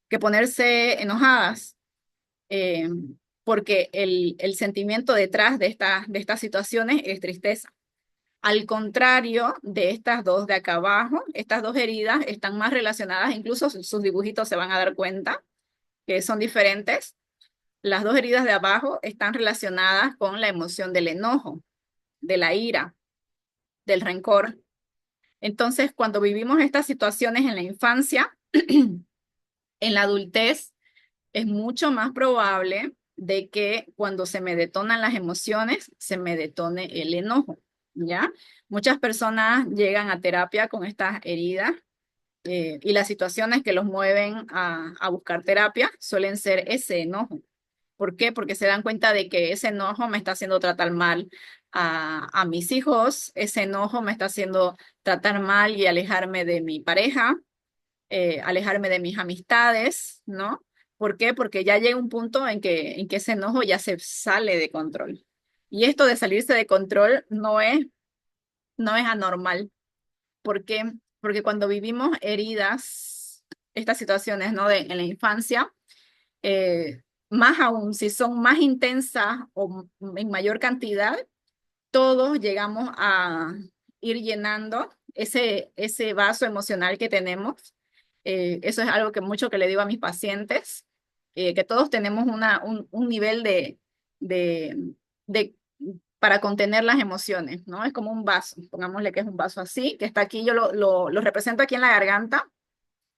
que ponerse enojadas, eh, porque el sentimiento detrás de estas situaciones es tristeza. Al contrario de estas dos de acá abajo, estas dos heridas están más relacionadas, incluso sus dibujitos se van a dar cuenta que son diferentes. Las dos heridas de abajo están relacionadas con la emoción del enojo, de la ira, del rencor. Entonces, cuando vivimos estas situaciones en la infancia, en la adultez, es mucho más probable de que cuando se me detonan las emociones, se me detone el enojo, ¿ya? Muchas personas llegan a terapia con estas heridas y las situaciones que los mueven a buscar terapia suelen ser ese enojo. ¿Por qué? Porque se dan cuenta de que ese enojo me está haciendo tratar mal a mis hijos, ese enojo me está haciendo tratar mal y alejarme de mi pareja, alejarme de mis amistades, ¿no? ¿Por qué? Porque ya llega un punto en que ese enojo ya se sale de control. Y esto de salirse de control no es anormal. ¿Por qué? Porque cuando vivimos heridas, estas situaciones, ¿no? En la infancia, más aún, si son más intensas o en mayor cantidad, todos llegamos a ir llenando ese vaso emocional que tenemos. Eso es algo que mucho que le digo a mis pacientes, que todos tenemos un nivel de, de, para contener las emociones, ¿no? Es como un vaso, pongámosle que es un vaso así, que está aquí, yo lo represento aquí en la garganta,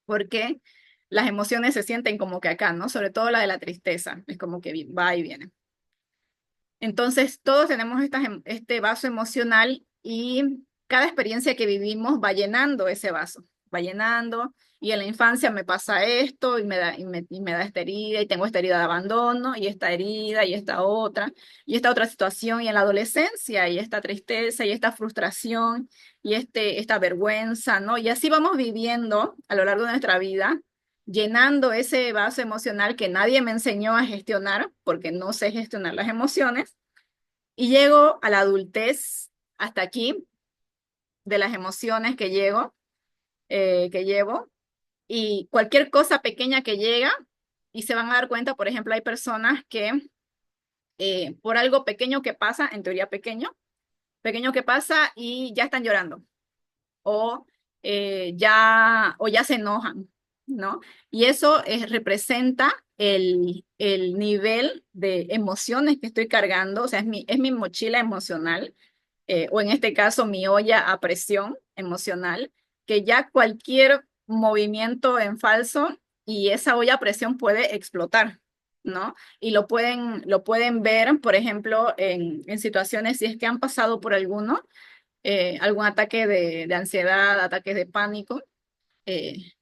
porque las emociones se sienten como que acá, ¿no? Sobre todo la de la tristeza, es como que va y viene. Entonces, todos tenemos este vaso emocional y cada experiencia que vivimos va llenando ese vaso, va llenando. Y en la infancia me pasa esto y me da esta herida y tengo esta herida de abandono y esta otra situación y en la adolescencia y esta tristeza y esta frustración y esta vergüenza, ¿no? Y así vamos viviendo a lo largo de nuestra vida, llenando ese vaso emocional que nadie me enseñó a gestionar porque no sé gestionar las emociones Y llego a la adultez hasta aquí, de las emociones que llevo, y cualquier cosa pequeña que llega, y se van a dar cuenta, por ejemplo, hay personas que por algo pequeño que pasa, en teoría pequeño que pasa y ya están llorando o, o ya se enojan, ¿no? Y eso representa el nivel de emociones que estoy cargando, o sea, es mi mochila emocional, o en este caso mi olla a presión emocional, que ya cualquier movimiento en falso y esa olla a presión puede explotar, ¿no? Y lo pueden ver, por ejemplo, en situaciones, si es que han pasado por algún ataque de ansiedad, ataques de pánico, eh,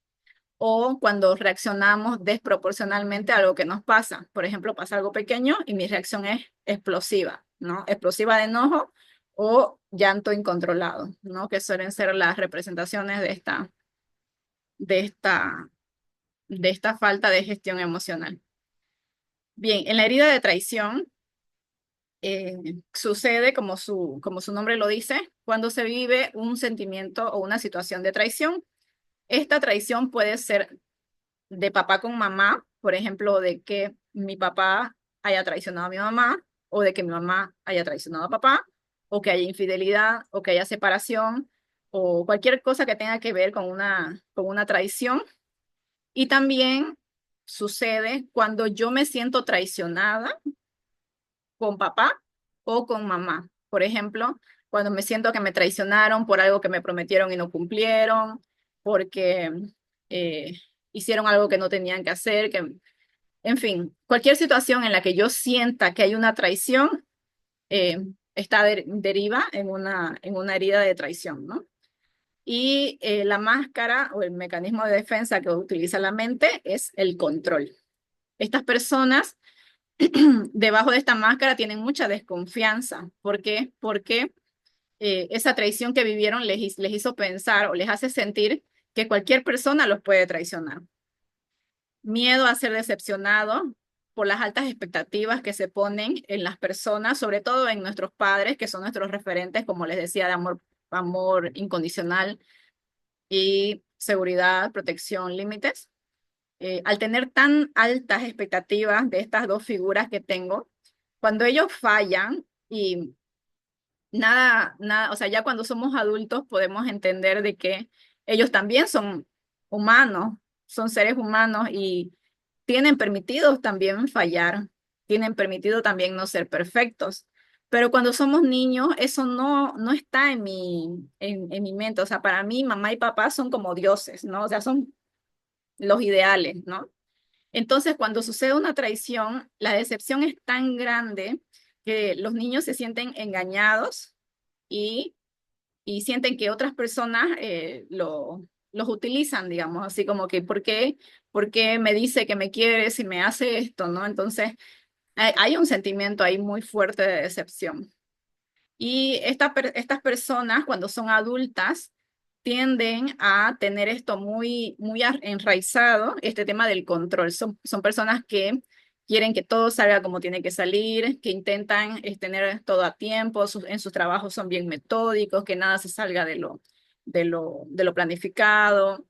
o cuando reaccionamos desproporcionalmente a algo que nos pasa. Por ejemplo, pasa algo pequeño y mi reacción es explosiva, ¿no? Explosiva de enojo o llanto incontrolado, ¿no? Que suelen ser las representaciones de esta, de esta falta de gestión emocional. Bien, en la herida de traición sucede, como su nombre lo dice, cuando se vive un sentimiento o una situación de traición. Esta traición puede ser de papá con mamá, por ejemplo, de que mi papá haya traicionado a mi mamá, o de que mi mamá haya traicionado a papá, o que haya infidelidad, o que haya separación, o cualquier cosa que tenga que ver con una traición. Y también sucede cuando yo me siento traicionada con papá o con mamá. Por ejemplo, cuando me siento que me traicionaron por algo que me prometieron y no cumplieron, porque eh, hicieron algo que no tenían que hacer, en fin, cualquier situación en la que yo sienta que hay una traición, deriva en una herida de traición, ¿no? Y la máscara o el mecanismo de defensa que utiliza la mente es el control. Estas personas debajo de esta máscara tienen mucha desconfianza. ¿Por qué? Porque esa traición que vivieron les hizo pensar o les hace sentir que cualquier persona los puede traicionar. Miedo a ser decepcionado por las altas expectativas que se ponen en las personas, sobre todo en nuestros padres, que son nuestros referentes, como les decía, de amor incondicional y seguridad, protección, límites. Al tener tan altas expectativas de estas dos figuras que tengo, cuando ellos fallan y nada, o sea, ya cuando somos adultos podemos entender de que ellos también son humanos, son seres humanos y tienen permitido también fallar, tienen permitido también no ser perfectos. Pero cuando somos niños, eso no está en mi mente. O sea, para mí, mamá y papá son como dioses, ¿no? O sea, son los ideales, ¿no? Entonces, cuando sucede una traición, la decepción es tan grande que los niños se sienten engañados y, y sienten que otras personas los utilizan, digamos, así como que, por qué me dice que me quiere si me hace esto, ¿no? Entonces, hay un sentimiento ahí muy fuerte de decepción. Y estas personas, cuando son adultas, tienden a tener esto muy enraizado, este tema del control. Son personas que quieren que todo salga como tiene que salir, que intentan tener todo a tiempo, en sus trabajos son bien metódicos, que nada se salga de lo planificado.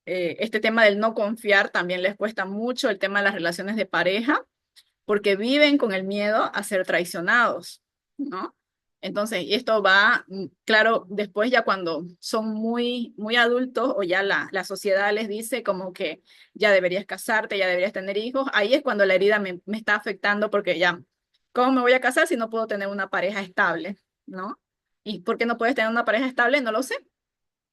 Este tema del no confiar también les cuesta mucho, el tema de las relaciones de pareja porque viven con el miedo a ser traicionados, ¿no? Entonces, y esto va, claro, después ya cuando son muy adultos o ya la sociedad les dice como que ya deberías casarte, ya deberías tener hijos, ahí es cuando la herida me está afectando porque ya, ¿cómo me voy a casar si no puedo tener una pareja estable, ¿no? ¿Y por qué no puedes tener una pareja estable? No lo sé,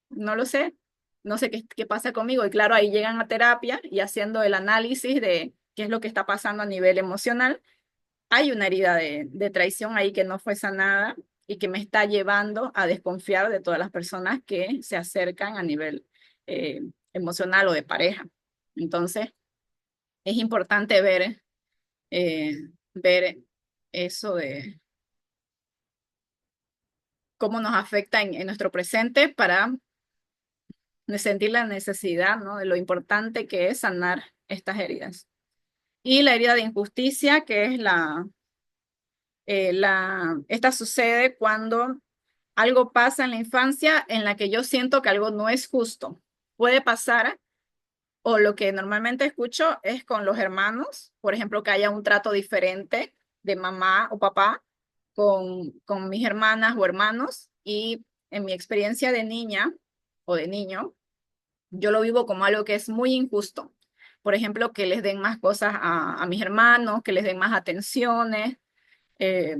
no lo sé, no sé qué pasa conmigo. Y claro, ahí llegan a terapia y haciendo el análisis de qué es lo que está pasando a nivel emocional. Hay una herida de traición ahí que no fue sanada y que me está llevando a desconfiar de todas las personas que se acercan a nivel eh, emocional o de pareja. Entonces, es importante eh, ver eso de cómo nos afecta en nuestro presente para sentir la necesidad, ¿no? De lo importante que es sanar estas heridas. Y la herida de injusticia, que es Esta sucede cuando algo pasa en la infancia en la que yo siento que algo no es justo. Puede pasar, o lo que normalmente escucho es con los hermanos, por ejemplo, que haya un trato diferente de mamá o papá con mis hermanas o hermanos. Y en mi experiencia de niña o de niño, yo lo vivo como algo que es muy injusto. Por ejemplo, que les den más cosas a mis hermanos, que les den más atenciones, eh,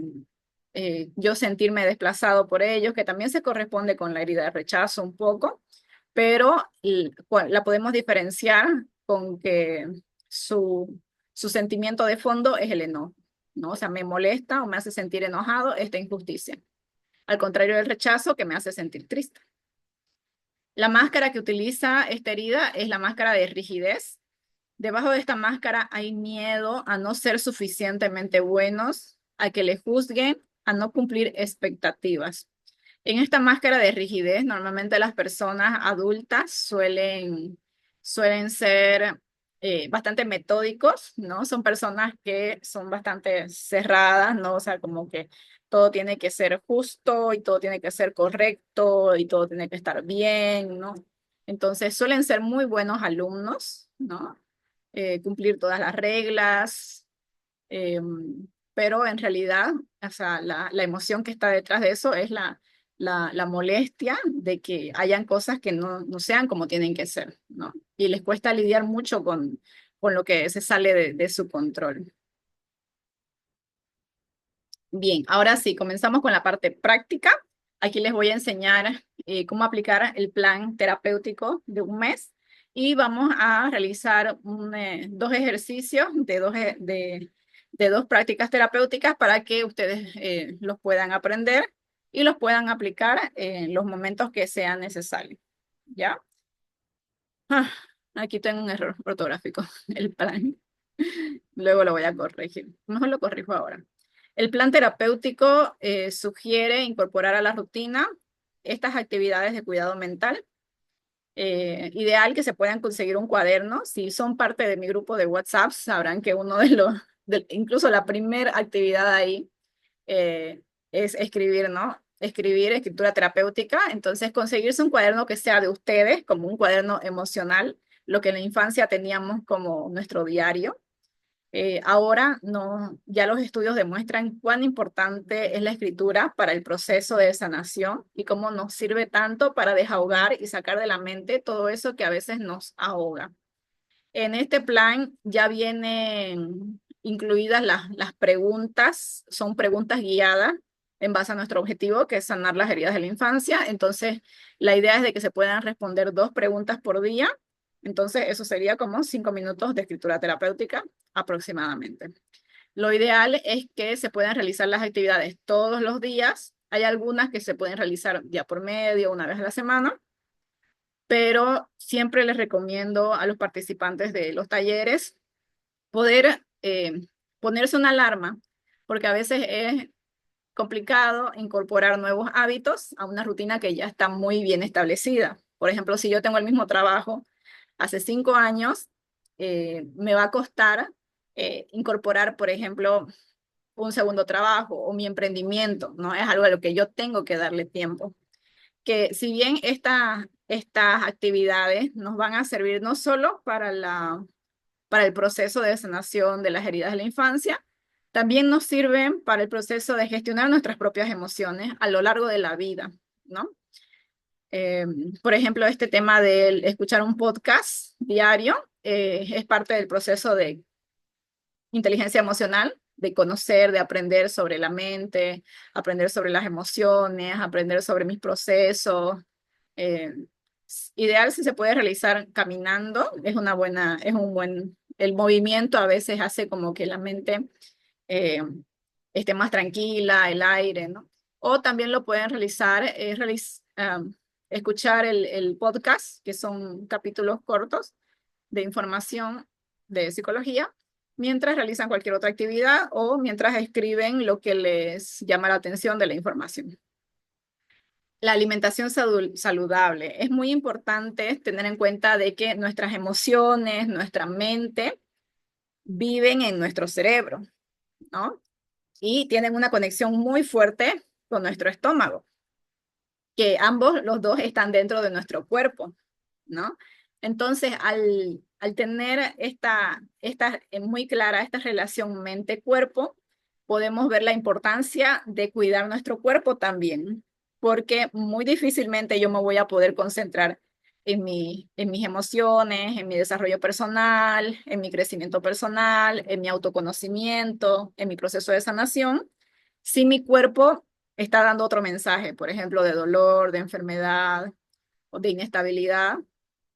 yo sentirme desplazado por ellos, que también se corresponde con la herida de rechazo un poco, pero la podemos diferenciar con que su sentimiento de fondo es el enojo, ¿no? O sea, me molesta o me hace sentir enojado esta injusticia, al contrario del rechazo que me hace sentir triste. La máscara que utiliza esta herida es la máscara de rigidez. Debajo de esta máscara hay miedo a no ser suficientemente buenos, a que le juzguen, a no cumplir expectativas. En esta máscara de rigidez, normalmente las personas adultas suelen ser bastante metódicos, ¿no? Son personas que son bastante cerradas, ¿no? O sea, como que todo tiene que ser justo y todo tiene que ser correcto y todo tiene que estar bien, ¿no? Entonces suelen ser muy buenos alumnos, ¿no? Cumplir todas las reglas, eh, pero en realidad, o sea, la emoción que está detrás de eso es la molestia de que hayan cosas que no sean como tienen que ser, ¿no? Y les cuesta lidiar mucho con lo que se sale de su control. Bien, ahora sí, comenzamos con la parte práctica. Aquí les voy a enseñar cómo aplicar el plan terapéutico de un mes y vamos a realizar dos ejercicios de dos prácticas terapéuticas para que ustedes los puedan aprender y los puedan aplicar en los momentos que sean necesarios. ¿Ya? Ah, aquí tengo un error ortográfico, el plan. Luego lo voy a corregir. Mejor lo corrijo ahora. El plan terapéutico sugiere incorporar a la rutina estas actividades de cuidado mental. Ideal que se puedan conseguir un cuaderno. Si son parte de mi grupo de WhatsApp, sabrán que uno incluso la primera actividad ahí eh, es escribir, ¿no? Escribir, escritura terapéutica. Entonces, conseguirse un cuaderno que sea de ustedes, como un cuaderno emocional, lo que en la infancia teníamos como nuestro diario. Ahora no, ya los estudios demuestran cuán importante es la escritura para el proceso de sanación y cómo nos sirve tanto para desahogar y sacar de la mente todo eso que a veces nos ahoga. En este plan ya vienen incluidas las preguntas, son preguntas guiadas en base a nuestro objetivo, que es sanar las heridas de la infancia. Entonces, la idea es de que se puedan responder 2 preguntas por día. Entonces, eso sería como 5 minutos de escritura terapéutica aproximadamente. Lo ideal es que se puedan realizar las actividades todos los días. Hay algunas que se pueden realizar día por medio, una vez a la semana, pero siempre les recomiendo a los participantes de los talleres poder ponerse una alarma, porque a veces es complicado incorporar nuevos hábitos a una rutina que ya está muy bien establecida. Por ejemplo, si yo tengo el mismo trabajo hace 5 años, me va a costar incorporar, por ejemplo, un segundo trabajo o mi emprendimiento, ¿no? Es algo a lo que yo tengo que darle tiempo. Que si bien estas actividades nos van a servir no solo para el proceso de sanación de las heridas de la infancia, también nos sirven para el proceso de gestionar nuestras propias emociones a lo largo de la vida, ¿no? Eh, por ejemplo, este tema de escuchar un podcast diario es parte del proceso de inteligencia emocional, de conocer, de aprender sobre la mente, aprender sobre las emociones, aprender sobre mis procesos. Eh, Ideal si se puede realizar caminando, el movimiento a veces hace como que la mente eh, esté más tranquila, el aire, ¿no? O también lo pueden realizar, escuchar el podcast, que son capítulos cortos de información de psicología, mientras realizan cualquier otra actividad o mientras escriben lo que les llama la atención de la información. La alimentación saludable. Es muy importante tener en cuenta de que nuestras emociones, nuestra mente viven en nuestro cerebro, ¿no? y tienen una conexión muy fuerte con nuestro estómago, que ambos, los dos, están dentro de nuestro cuerpo, ¿no? Entonces, al tener esta muy clara esta relación mente-cuerpo, podemos ver la importancia de cuidar nuestro cuerpo también, porque muy difícilmente yo me voy a poder concentrar en mis emociones, en mi desarrollo personal, en mi crecimiento personal, en mi autoconocimiento, en mi proceso de sanación, si mi cuerpo está dando otro mensaje, por ejemplo, de dolor, de enfermedad o de inestabilidad,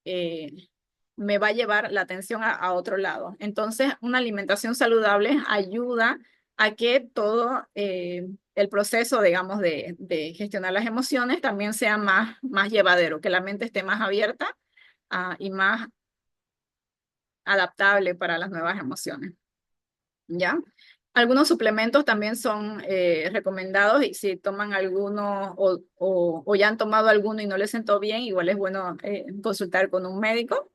eh, me va a llevar la atención a otro lado. Entonces, una alimentación saludable ayuda a que todo el proceso, digamos, de gestionar las emociones también sea más llevadero, que la mente esté más abierta y más adaptable para las nuevas emociones. ¿Ya? Algunos suplementos también son recomendados y si toman alguno o ya han tomado alguno y no les sentó bien, igual es bueno consultar con un médico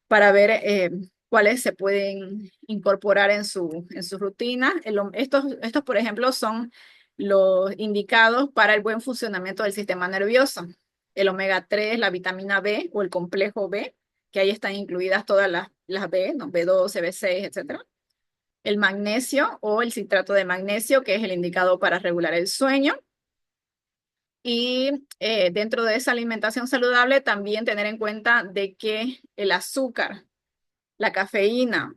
para ver cuáles se pueden incorporar en su rutina. Estos, por ejemplo, son los indicados para el buen funcionamiento del sistema nervioso. El omega 3, la vitamina B o el complejo B, que ahí están incluidas todas las B, ¿no? B12, B6, etcétera. El magnesio o el citrato de magnesio, que es el indicado para regular el sueño. Y dentro de esa alimentación saludable, también tener en cuenta de que el azúcar, la cafeína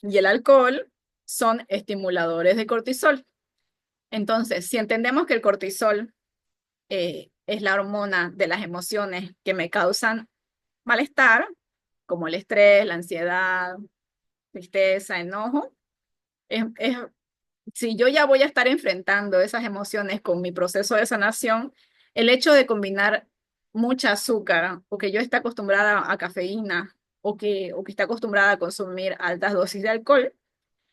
y el alcohol son estimuladores de cortisol. Entonces, si entendemos que el cortisol es la hormona de las emociones que me causan malestar, como el estrés, la ansiedad, tristeza, enojo, es si yo ya voy a estar enfrentando esas emociones con mi proceso de sanación, el hecho de combinar mucha azúcar o que yo esté acostumbrada a cafeína o que esté acostumbrada a consumir altas dosis de alcohol,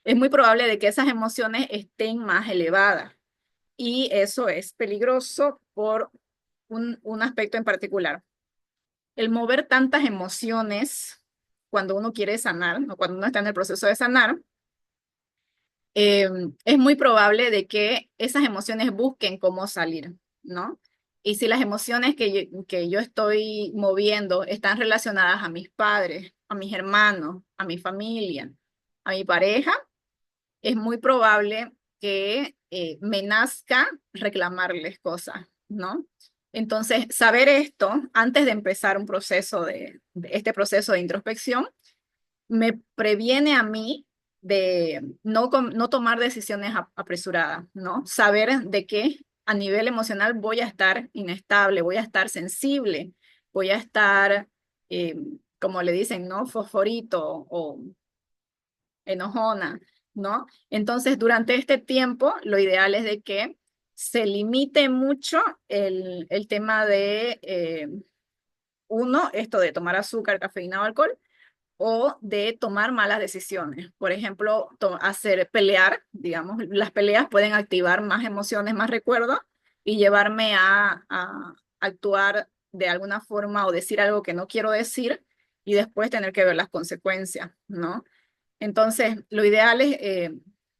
es muy probable de que esas emociones estén más elevadas. Y eso es peligroso por un aspecto en particular. El mover tantas emociones cuando uno quiere sanar o cuando uno está en el proceso de sanar, es muy probable de que esas emociones busquen cómo salir, ¿no? Y si las emociones que yo estoy moviendo están relacionadas a mis padres, a mis hermanos, a mi familia, a mi pareja, es muy probable que me nazca reclamarles cosas, ¿no? Entonces, saber esto antes de empezar un proceso de este proceso de introspección me previene a mí de no tomar decisiones apresuradas, ¿no? Saber de que a nivel emocional voy a estar inestable, voy a estar sensible, voy a estar, eh, como le dicen, ¿no? Fosforito o enojona, ¿no? Entonces, durante este tiempo, lo ideal es de que se limite mucho el tema de, uno, esto de tomar azúcar, cafeína o alcohol, o de tomar malas decisiones. Por ejemplo, hacer pelear, digamos, las peleas pueden activar más emociones, más recuerdos y llevarme a actuar de alguna forma o decir algo que no quiero decir y después tener que ver las consecuencias, ¿no? Entonces, lo ideal es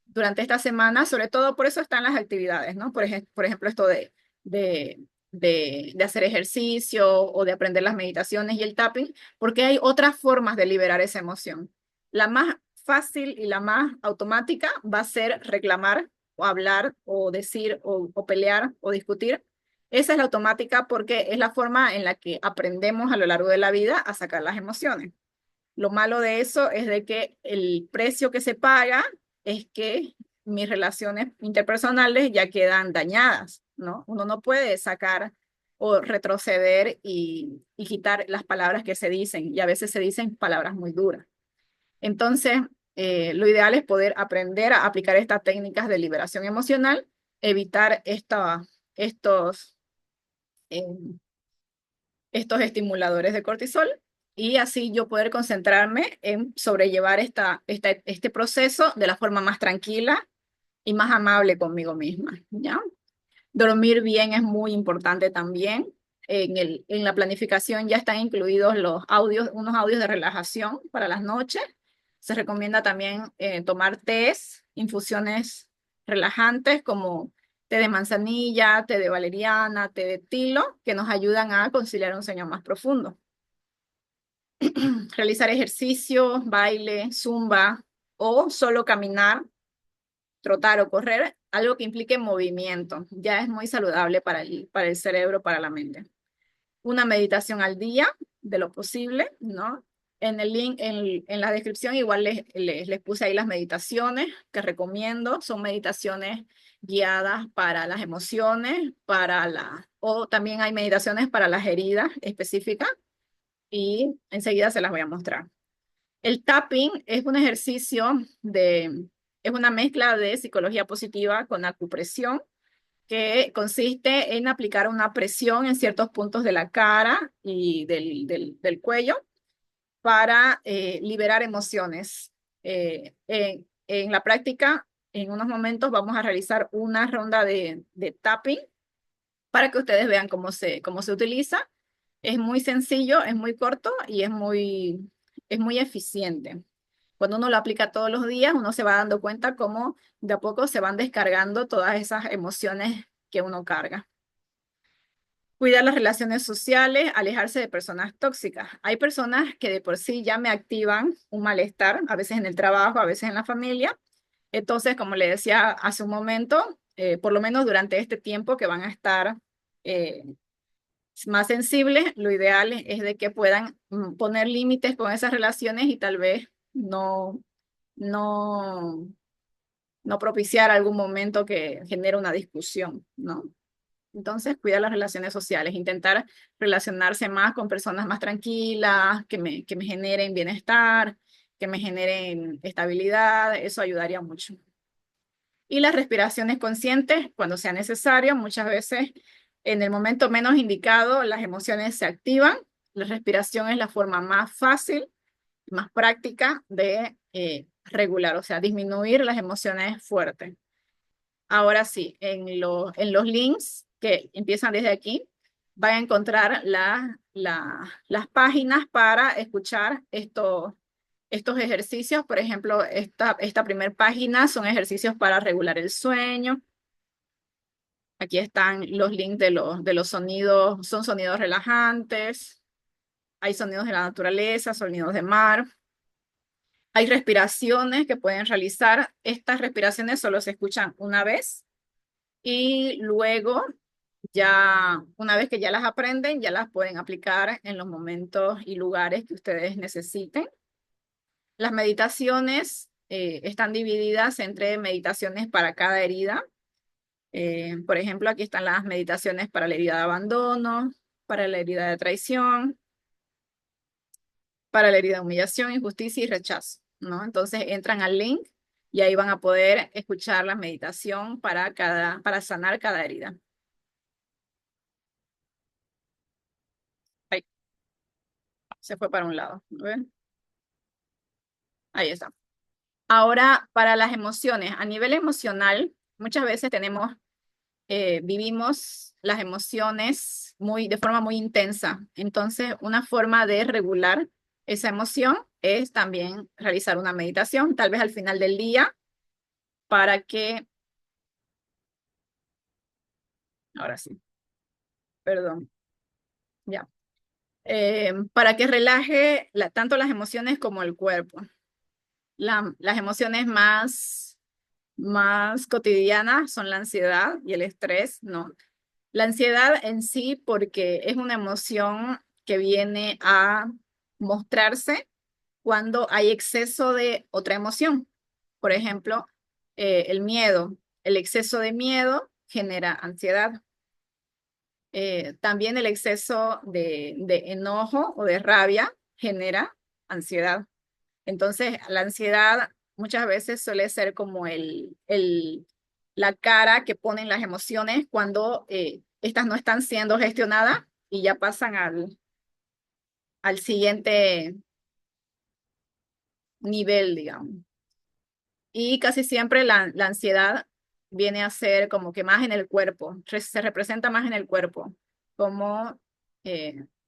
durante esta semana, sobre todo por eso están las actividades, ¿no? Por ejemplo, esto de, de hacer ejercicio o de aprender las meditaciones y el tapping, porque hay otras formas de liberar esa emoción. La más fácil y la más automática va a ser reclamar o hablar o decir o pelear o discutir. Esa es la automática porque es la forma en la que aprendemos a lo largo de la vida a sacar las emociones. Lo malo de eso es de que el precio que se paga es que mis relaciones interpersonales ya quedan dañadas, ¿no? Uno no puede sacar o retroceder y quitar las palabras que se dicen, y a veces se dicen palabras muy duras. Entonces, lo ideal es poder aprender a aplicar estas técnicas de liberación emocional, evitar estos, eh, estos estimuladores de cortisol y así yo poder concentrarme en sobrellevar este proceso de la forma más tranquila y más amable conmigo misma, ¿ya? Dormir bien es muy importante también. En la planificación ya están incluidos los audios, unos audios de relajación para las noches. Se recomienda también tomar tés, infusiones relajantes como té de manzanilla, té de valeriana, té de tilo, que nos ayudan a conciliar un sueño más profundo. Realizar ejercicio, baile, zumba o solo caminar, trotar o correr, algo que implique movimiento. Ya es muy saludable para el cerebro, para la mente. Una meditación al día, de lo posible, ¿no? En el link, en la descripción, igual les puse ahí las meditaciones que recomiendo. Son meditaciones guiadas para las emociones, o también hay meditaciones para las heridas específicas y enseguida se las voy a mostrar. El tapping es un ejercicio es una mezcla de psicología positiva con acupresión que consiste en aplicar una presión en ciertos puntos de la cara y del cuello para liberar emociones. En la práctica, en unos momentos vamos a realizar una ronda de tapping para que ustedes vean cómo se utiliza. Es muy sencillo, es muy corto y es muy eficiente. Cuando uno lo aplica todos los días, uno se va dando cuenta cómo de a poco se van descargando todas esas emociones que uno carga. Cuidar las relaciones sociales, alejarse de personas tóxicas. Hay personas que de por sí ya me activan un malestar, a veces en el trabajo, a veces en la familia. Entonces, como le decía hace un momento, por lo menos durante este tiempo que van a estar eh, más sensibles, lo ideal es de que puedan poner límites con esas relaciones y tal vez no, no propiciar algún momento que genere una discusión, ¿no? Entonces, cuidar las relaciones sociales, intentar relacionarse más con personas más tranquilas, que me generen bienestar, que me generen estabilidad, eso ayudaría mucho. Y las respiraciones conscientes, cuando sea necesario, muchas veces en el momento menos indicado, las emociones se activan. La respiración es la forma más fácil, más práctica de regular, o sea, disminuir las emociones fuertes. Ahora sí, en los links que empiezan desde aquí, van a encontrar las páginas para escuchar estos ejercicios. Por ejemplo, esta primera página son ejercicios para regular el sueño. Aquí están los links de los sonidos, son sonidos relajantes. Hay sonidos de la naturaleza, sonidos de mar. Hay respiraciones que pueden realizar. Estas respiraciones solo se escuchan una vez y luego ya, una vez que ya las aprenden, ya las pueden aplicar en los momentos y lugares que ustedes necesiten. Las meditaciones están divididas entre meditaciones para cada herida. Por ejemplo, aquí están las meditaciones para la herida de abandono, para la herida de traición, para la herida de humillación, injusticia y rechazo, ¿no? Entonces entran al link y ahí van a poder escuchar la meditación para sanar cada herida. Ahí, se fue para un lado. ¿Ven? Ahí está. Ahora, para las emociones, a nivel emocional, muchas veces vivimos las emociones de forma muy intensa. Entonces, una forma de regular esa emoción es también realizar una meditación, tal vez al final del día, para que, ahora sí, perdón, ya, para que relaje tanto las emociones como el cuerpo. Las emociones más cotidianas son la ansiedad y el estrés, ¿no? La ansiedad en sí, porque es una emoción que viene a mostrarse cuando hay exceso de otra emoción. Por ejemplo, el miedo. El exceso de miedo genera ansiedad. También el exceso de enojo o de rabia genera ansiedad. Entonces, la ansiedad muchas veces suele ser como la cara que ponen las emociones cuando estas no están siendo gestionadas y ya pasan al siguiente nivel, digamos. Y casi siempre la ansiedad viene a ser como que más en el cuerpo, se representa más en el cuerpo, como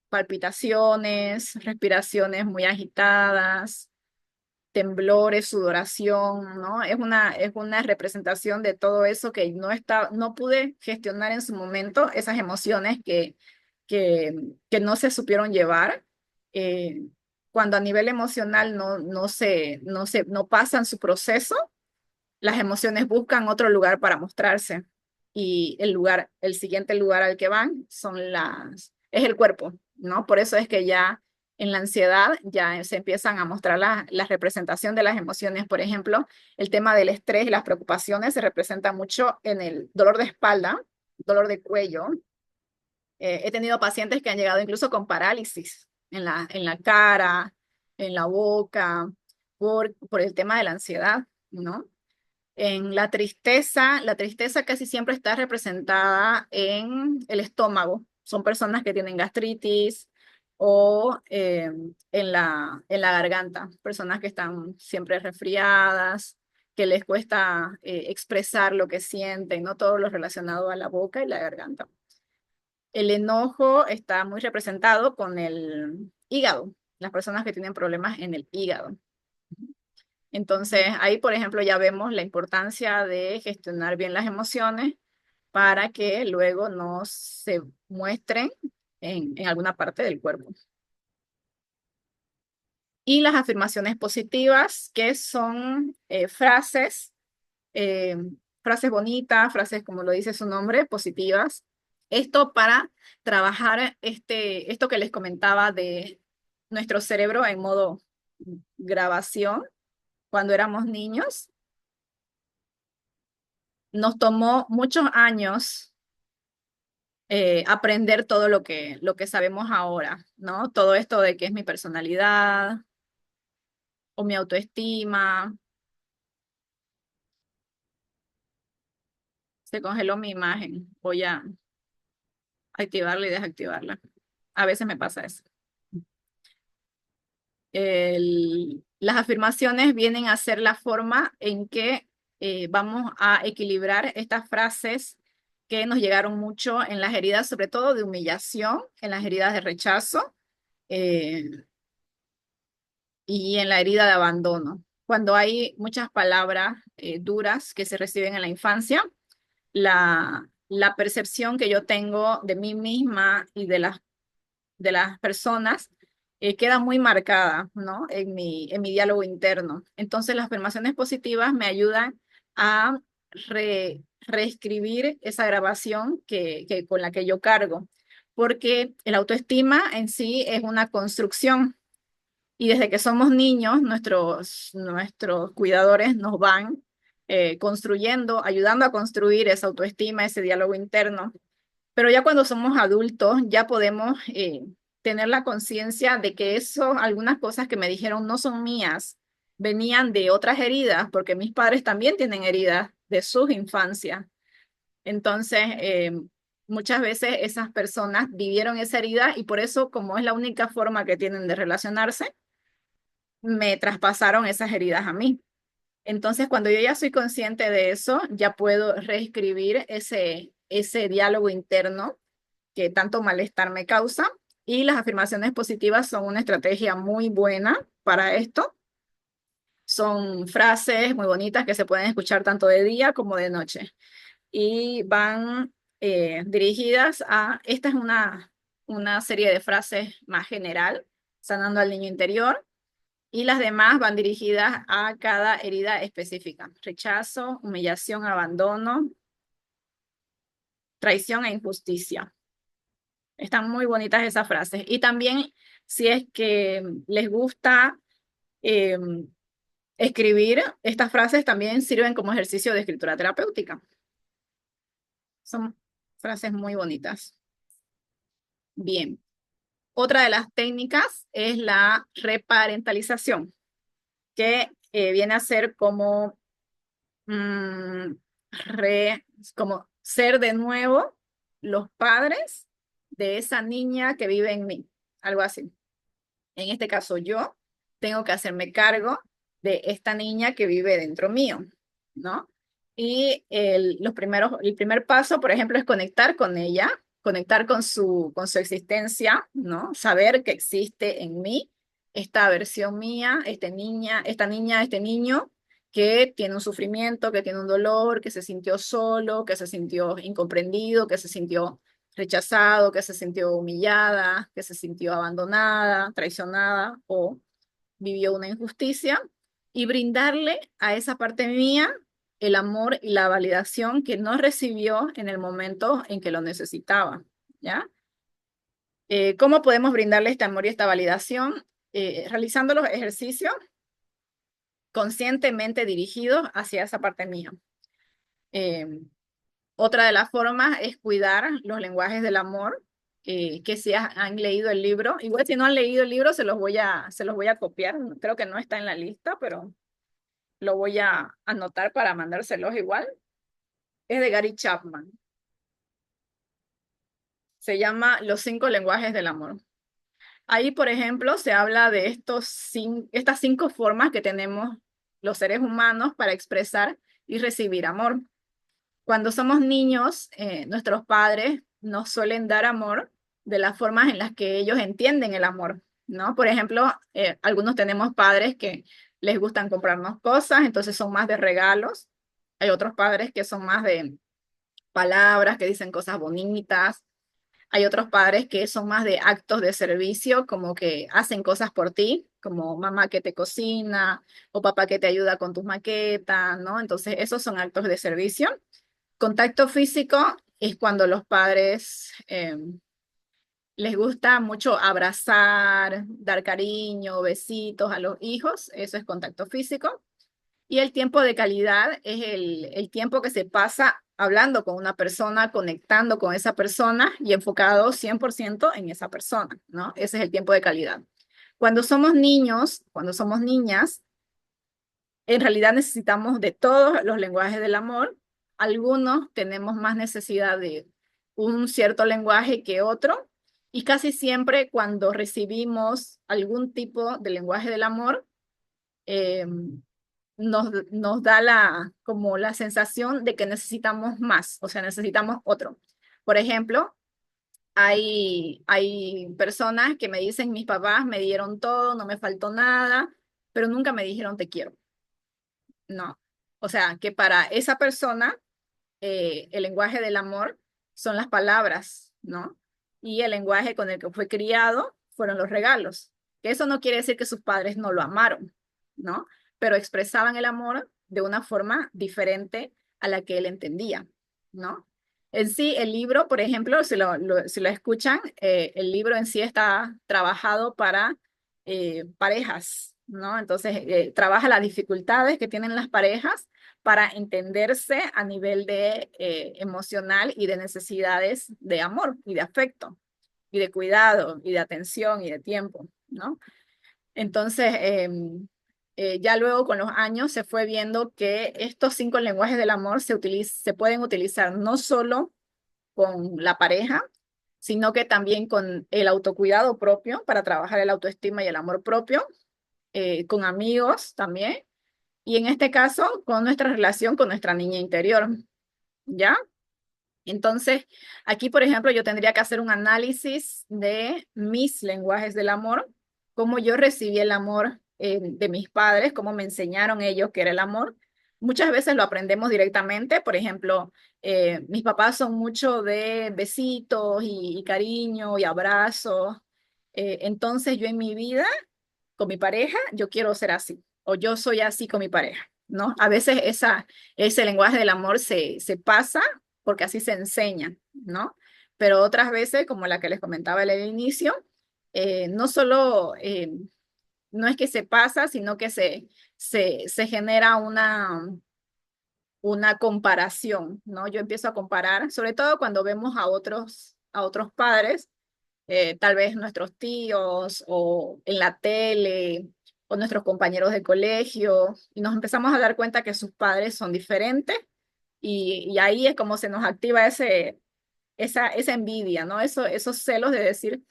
palpitaciones, respiraciones muy agitadas, temblores, sudoración, ¿no? Es una representación de todo eso que no pude gestionar en su momento, esas emociones que, que no se supieron llevar. eh, Cuando a nivel emocional no pasan su proceso, las emociones buscan otro lugar para mostrarse. Y el siguiente lugar al que van es el cuerpo, ¿no? Por eso es que ya en la ansiedad ya se empiezan a mostrar la representación de las emociones. Por ejemplo, el tema del estrés y las preocupaciones se representa mucho en el dolor de espalda, dolor de cuello. He tenido pacientes que han llegado incluso con parálisis en la cara, en la boca, por el tema de la ansiedad, ¿no? En la tristeza casi siempre está representada en el estómago. Son personas que tienen gastritis o en la garganta, personas que están siempre resfriadas, que les cuesta expresar lo que sienten, no todo lo relacionado a la boca y la garganta. El enojo está muy representado con el hígado, las personas que tienen problemas en el hígado. Entonces, ahí, por ejemplo, ya vemos la importancia de gestionar bien las emociones para que luego no se muestren en alguna parte del cuerpo. Y las afirmaciones positivas, que son eh, frases bonitas, frases como lo dice su nombre, positivas. Esto para trabajar esto que les comentaba de nuestro cerebro en modo grabación cuando éramos niños. Nos tomó muchos años aprender todo lo que sabemos ahora, ¿no? Todo esto de qué es mi personalidad o mi autoestima. Se congeló mi imagen. Voy a activarla y desactivarla. A veces me pasa eso. Las afirmaciones vienen a ser la forma en que vamos a equilibrar estas frases que nos llegaron mucho en las heridas, sobre todo de humillación, en las heridas de rechazo eh, y en la herida de abandono. Cuando hay muchas palabras duras que se reciben en la infancia, la percepción que yo tengo de mí misma y de las personas queda muy marcada, ¿no? En mi diálogo interno. Entonces, las afirmaciones positivas me ayudan a reescribir esa grabación con la que yo cargo, porque el autoestima en sí es una construcción y desde que somos niños, nuestros cuidadores nos van construyendo, ayudando a construir esa autoestima, ese diálogo interno. Pero ya cuando somos adultos, ya podemos tener la conciencia de que algunas cosas que me dijeron no son mías, venían de otras heridas, porque mis padres también tienen heridas de sus infancias. Entonces, muchas veces esas personas vivieron esa herida y por eso, como es la única forma que tienen de relacionarse, me traspasaron esas heridas a mí. Entonces, cuando yo ya soy consciente de eso, ya puedo reescribir ese diálogo interno que tanto malestar me causa. Y las afirmaciones positivas son una estrategia muy buena para esto. Son frases muy bonitas que se pueden escuchar tanto de día como de noche. Y van dirigidas esta es una serie de frases más general, sanando al niño interior. Y las demás van dirigidas a cada herida específica. Rechazo, humillación, abandono, traición e injusticia. Están muy bonitas esas frases. Y también, si es que les gusta eh, escribir, estas frases también sirven como ejercicio de escritura terapéutica. Son frases muy bonitas. Bien. Otra de las técnicas es la reparentalización, que viene a ser mm, como ser de nuevo los padres de esa niña que vive en mí, algo así. En este caso, yo tengo que hacerme cargo de esta niña que vive dentro mío, ¿no? Y el primer paso, por ejemplo, es conectar con ella, conectar con su existencia, ¿no? Saber que existe en mí esta versión mía, esta niña, este niño que tiene un sufrimiento, que tiene un dolor, que se sintió solo, que se sintió incomprendido, que se sintió rechazado, que se sintió humillada, que se sintió abandonada, traicionada o vivió una injusticia y brindarle a esa parte mía el amor y la validación que no recibió en el momento en que lo necesitaba, ¿ya? ¿Cómo podemos brindarle este amor y esta validación? Realizando los ejercicios conscientemente dirigidos hacia esa parte mía. Eh, Otra de las formas es cuidar los lenguajes del amor, que si han leído el libro, igual si no han leído el libro se los voy a copiar, creo que no está en la lista, pero lo voy a anotar para mandárselos igual. Es de Gary Chapman. Se llama Los 5 lenguajes del amor. Ahí, por ejemplo, se habla de estas 5 formas que tenemos los seres humanos para expresar y recibir amor. Cuando somos niños, nuestros padres nos suelen dar amor de las formas en las que ellos entienden el amor, ¿no? Por ejemplo, algunos tenemos padres que les gustan comprarnos cosas, entonces son más de regalos. Hay otros padres que son más de palabras, que dicen cosas bonitas. Hay otros padres que son más de actos de servicio, como que hacen cosas por ti, como mamá que te cocina o papá que te ayuda con tus maquetas, ¿no? Entonces, esos son actos de servicio. Contacto físico es cuando los padres les gusta mucho abrazar, dar cariño, besitos a los hijos, eso es contacto físico. Y el tiempo de calidad es el tiempo que se pasa hablando con una persona, conectando con esa persona y enfocado 100% en esa persona, ¿no? Ese es el tiempo de calidad. Cuando somos niños, cuando somos niñas, en realidad necesitamos de todos los lenguajes del amor. Algunos tenemos más necesidad de un cierto lenguaje que otro. Y casi siempre cuando recibimos algún tipo de lenguaje del amor, eh, nos da como la sensación de que necesitamos más, o sea, necesitamos otro. Por ejemplo, hay personas que me dicen, mis papás me dieron todo, no me faltó nada, pero nunca me dijeron te quiero. No. O sea, que para esa persona el lenguaje del amor son las palabras, ¿no? Y el lenguaje con el que fue criado fueron los regalos. Que eso no quiere decir que sus padres no lo amaron, ¿no? Pero expresaban el amor de una forma diferente a la que él entendía, ¿no? En sí, el libro, por ejemplo, si lo escuchan, el libro en sí está trabajado para parejas, ¿no? Entonces, trabaja las dificultades que tienen las parejas para entenderse a nivel de emocional y de necesidades de amor y de afecto y de cuidado y de atención y de tiempo, ¿no? Entonces, ya luego con los años se fue viendo que estos 5 lenguajes del amor se pueden utilizar no solo con la pareja, sino que también con el autocuidado propio para trabajar el autoestima y el amor propio, con amigos también, y en este caso con nuestra relación con nuestra niña interior, ¿ya? Entonces, aquí, por ejemplo, yo tendría que hacer un análisis de mis lenguajes del amor, cómo yo recibí el amor de mis padres, cómo me enseñaron ellos que era el amor. Muchas veces lo aprendemos directamente, por ejemplo, mis papás son mucho de besitos y cariño y abrazos. Entonces, yo en mi vida, con mi pareja, yo quiero ser así, o yo soy así con mi pareja, ¿no? A veces ese lenguaje del amor se pasa porque así se enseña, ¿no? Pero otras veces, como la que les comentaba al inicio, no solo, no es que se pasa, sino que se genera una comparación, ¿no? Yo empiezo a comparar, sobre todo cuando vemos a otros padres, tal vez nuestros tíos o en la tele o nuestros compañeros de colegio, y nos empezamos a dar cuenta que sus padres son diferentes y ahí es como se nos activa esa envidia, ¿no? Esos celos de decir,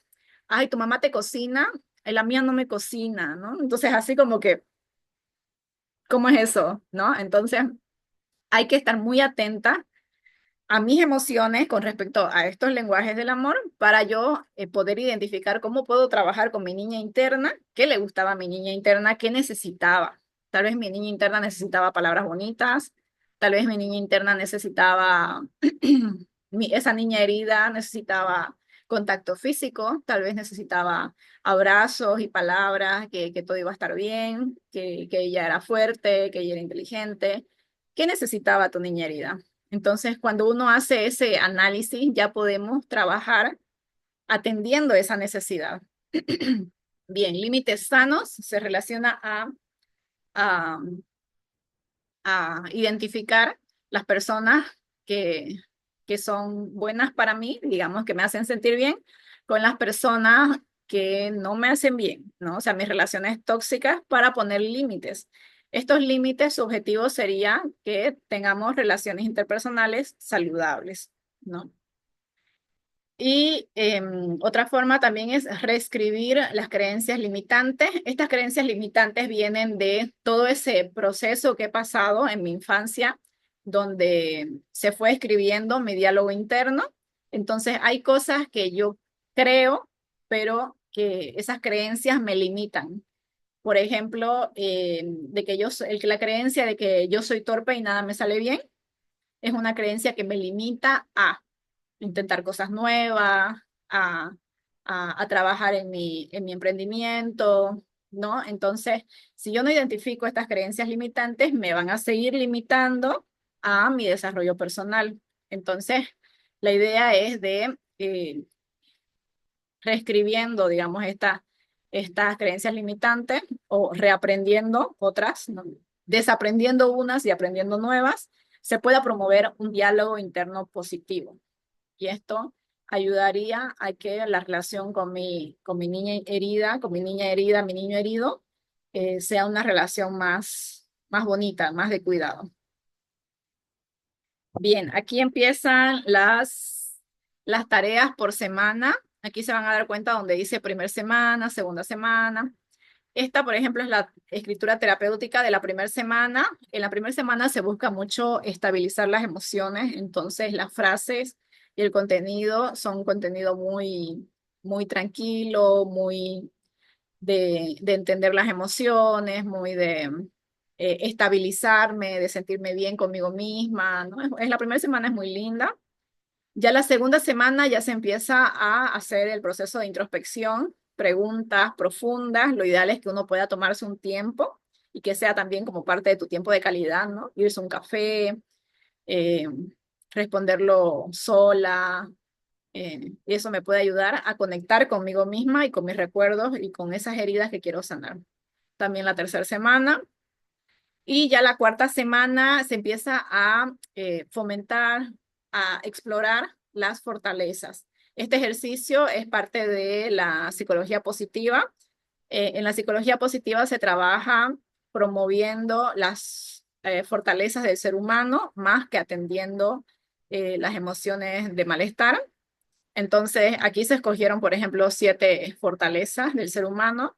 ay, tu mamá te cocina, y la mía no me cocina, ¿no? Entonces así como que, ¿cómo es eso? ¿No? Entonces hay que estar muy atenta a mis emociones con respecto a estos lenguajes del amor para yo poder identificar cómo puedo trabajar con mi niña interna, qué le gustaba a mi niña interna, qué necesitaba. Tal vez mi niña interna necesitaba palabras bonitas, tal vez mi niña interna necesitaba, esa niña herida necesitaba contacto físico, tal vez necesitaba abrazos y palabras, que todo iba a estar bien, que ella era fuerte, que ella era inteligente. ¿Qué necesitaba tu niña herida? Entonces, cuando uno hace ese análisis, ya podemos trabajar atendiendo esa necesidad. Bien, límites sanos se relaciona a, a identificar las personas que, que son buenas para mí, digamos, que me hacen sentir bien, con las personas que no me hacen bien, ¿no? O sea, mis relaciones tóxicas para poner límites. Estos límites, su objetivo sería que tengamos relaciones interpersonales saludables, ¿no? Y otra forma también es reescribir las creencias limitantes. Estas creencias limitantes vienen de todo ese proceso que he pasado en mi infancia, donde se fue escribiendo mi diálogo interno. Entonces hay cosas que yo creo, pero que esas creencias me limitan. Por ejemplo, de que la creencia de que yo soy torpe y nada me sale bien es una creencia que me limita a intentar cosas nuevas, a, a trabajar en mi emprendimiento, ¿no? Entonces, si yo no identifico estas creencias limitantes, me van a seguir limitando a mi desarrollo personal. Entonces, la idea es de reescribiendo, digamos, estas creencias limitantes o reaprendiendo otras, ¿no? Desaprendiendo unas y aprendiendo nuevas, se pueda promover un diálogo interno positivo. Y esto ayudaría a que la relación con mi niña herida, con mi niña herida, mi niño herido, sea una relación más bonita, más de cuidado. Bien, aquí empiezan las tareas por semana. Aquí se van a dar cuenta donde dice primera semana, segunda semana. Esta, por ejemplo, es la escritura terapéutica de la primera semana. En la primera semana se busca mucho estabilizar las emociones, entonces las frases y el contenido son un contenido muy tranquilo, muy de entender las emociones, muy de estabilizarme, de sentirme bien conmigo misma, ¿no? La primera semana es muy linda. Ya la segunda semana ya se empieza a hacer el proceso de introspección, preguntas profundas. Lo ideal es que uno pueda tomarse un tiempo y que sea también como parte de tu tiempo de calidad, ¿no? Irse a un café, eh, responderlo sola. Y eso me puede ayudar a conectar conmigo misma y con mis recuerdos y con esas heridas que quiero sanar. También la tercera semana. Y ya la cuarta semana se empieza a fomentar, a explorar las fortalezas. Este ejercicio es parte de la psicología positiva. En la psicología positiva se trabaja promoviendo las fortalezas del ser humano más que atendiendo las emociones de malestar. Entonces, aquí se escogieron, por ejemplo, 7 fortalezas del ser humano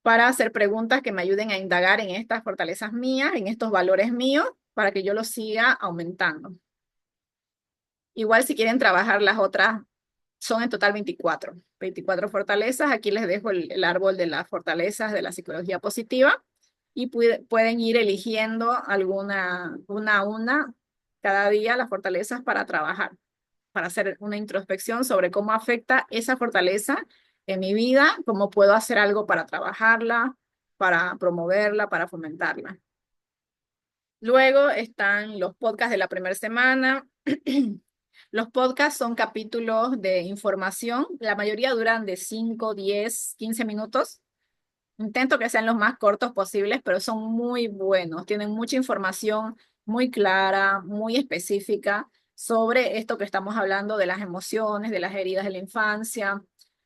para hacer preguntas que me ayuden a indagar en estas fortalezas mías, en estos valores míos, para que yo los siga aumentando. Igual si quieren trabajar las otras, son en total 24 fortalezas. Aquí les dejo el árbol de las fortalezas de la psicología positiva y pueden ir eligiendo una a una cada día las fortalezas para trabajar, para hacer una introspección sobre cómo afecta esa fortaleza en mi vida, cómo puedo hacer algo para trabajarla, para promoverla, para fomentarla. Luego están los podcasts de la primera semana. Los podcasts son capítulos de información. La mayoría duran de 5, 10, 15 minutos. Intento que sean los más cortos posibles, pero son muy buenos. Tienen mucha información muy clara, muy específica sobre esto que estamos hablando de las emociones, de las heridas de la infancia,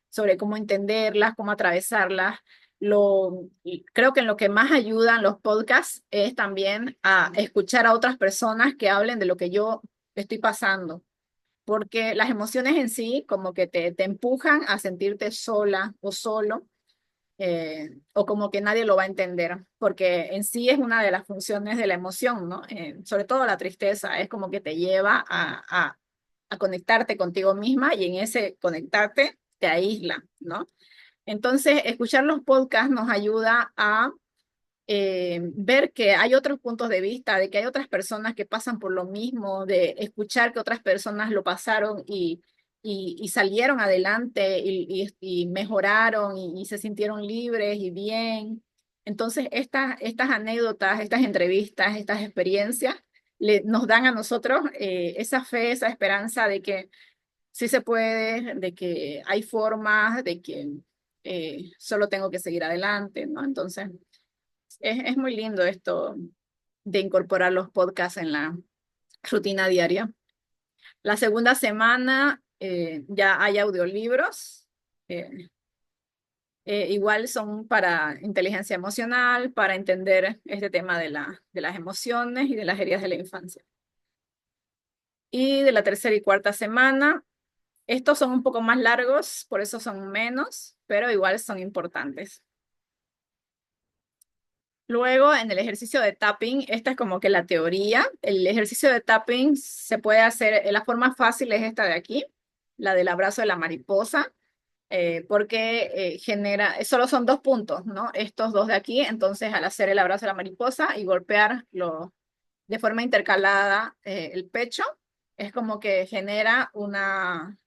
sobre cómo entenderlas, cómo atravesarlas. Creo que en lo que más ayudan los podcasts es también a escuchar a otras personas que hablen de lo que yo estoy pasando, porque las emociones en sí como que te empujan a sentirte sola o solo o como que nadie lo va a entender, porque en sí es una de las funciones de la emoción, ¿no? Sobre todo la tristeza, es como que te lleva a conectarte contigo misma y en ese conectarte te aísla, ¿no? Entonces, escuchar los podcasts nos ayuda a ver que hay otros puntos de vista, de que hay otras personas que pasan por lo mismo, de escuchar que otras personas lo pasaron y salieron adelante y mejoraron y se sintieron libres y bien. Entonces, estas anécdotas, estas entrevistas, estas experiencias nos dan a nosotros esa fe, esa esperanza de que sí se puede, de que hay formas, de que solo tengo que seguir adelante, ¿no? Entonces, es muy lindo esto de incorporar los podcasts en la rutina diaria. La segunda semana ya hay audiolibros. eh, igual son para inteligencia emocional, para entender este tema de las emociones y de las heridas de la infancia. Y de la tercera y cuarta semana, estos son un poco más largos, por eso son menos, pero igual son importantes. Luego, en el ejercicio de tapping, esta es como que la teoría. El ejercicio de tapping se puede hacer, la forma fácil es esta de aquí, la del abrazo de la mariposa, porque solo son 2 puntos, ¿no? Estos dos de aquí, entonces al hacer el abrazo de la mariposa y golpearlo de forma intercalada el pecho, es como que genera una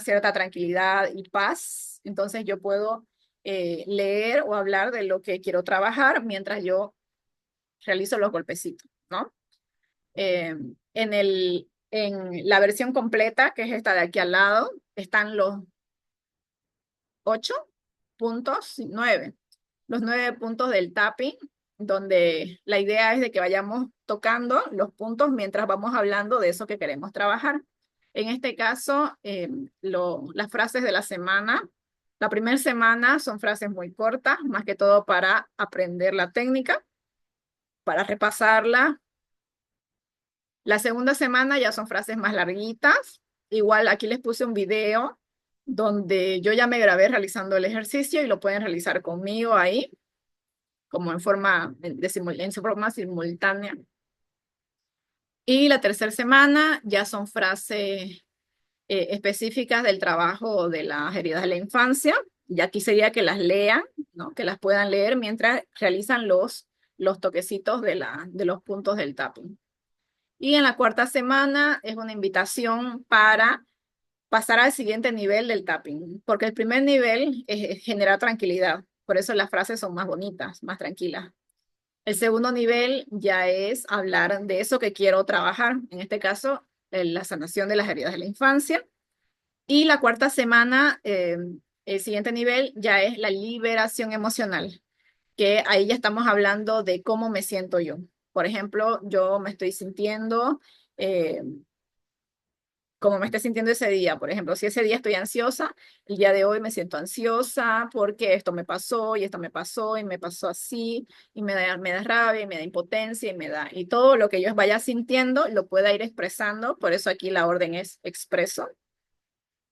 cierta tranquilidad y paz. Entonces yo puedo leer o hablar de lo que quiero trabajar mientras yo realizo los golpecitos, ¿no? Eh, en la versión completa, que es esta de aquí al lado, están los 8 puntos, 9, los 9 puntos del tapping, donde la idea es de que vayamos tocando los puntos mientras vamos hablando de eso que queremos trabajar. En este caso, las frases de la semana, la primera semana son frases muy cortas, más que todo para aprender la técnica, para repasarla. La segunda semana ya son frases más larguitas. Igual aquí les puse un video donde yo ya me grabé realizando el ejercicio y lo pueden realizar conmigo ahí, como en forma simultánea. Y la tercera semana ya son frases específicas del trabajo de las heridas de la infancia. Y aquí sería que las lean, ¿no? Que las puedan leer mientras realizan los toquecitos de los puntos del tapping. Y en la cuarta semana es una invitación para pasar al siguiente nivel del tapping, porque el primer nivel es generar tranquilidad, por eso las frases son más bonitas, más tranquilas. El segundo nivel ya es hablar de eso que quiero trabajar, en este caso, la sanación de las heridas de la infancia. Y la cuarta semana, el siguiente nivel ya es la liberación emocional, que ahí ya estamos hablando de cómo me siento yo. Por ejemplo, yo me estoy sintiendo eh, como me esté sintiendo ese día. Por ejemplo, si ese día estoy ansiosa, el día de hoy me siento ansiosa porque esto me pasó y esto me pasó y me pasó así y me da rabia y me da impotencia y todo lo que yo vaya sintiendo lo pueda ir expresando. Por eso aquí la orden es expreso.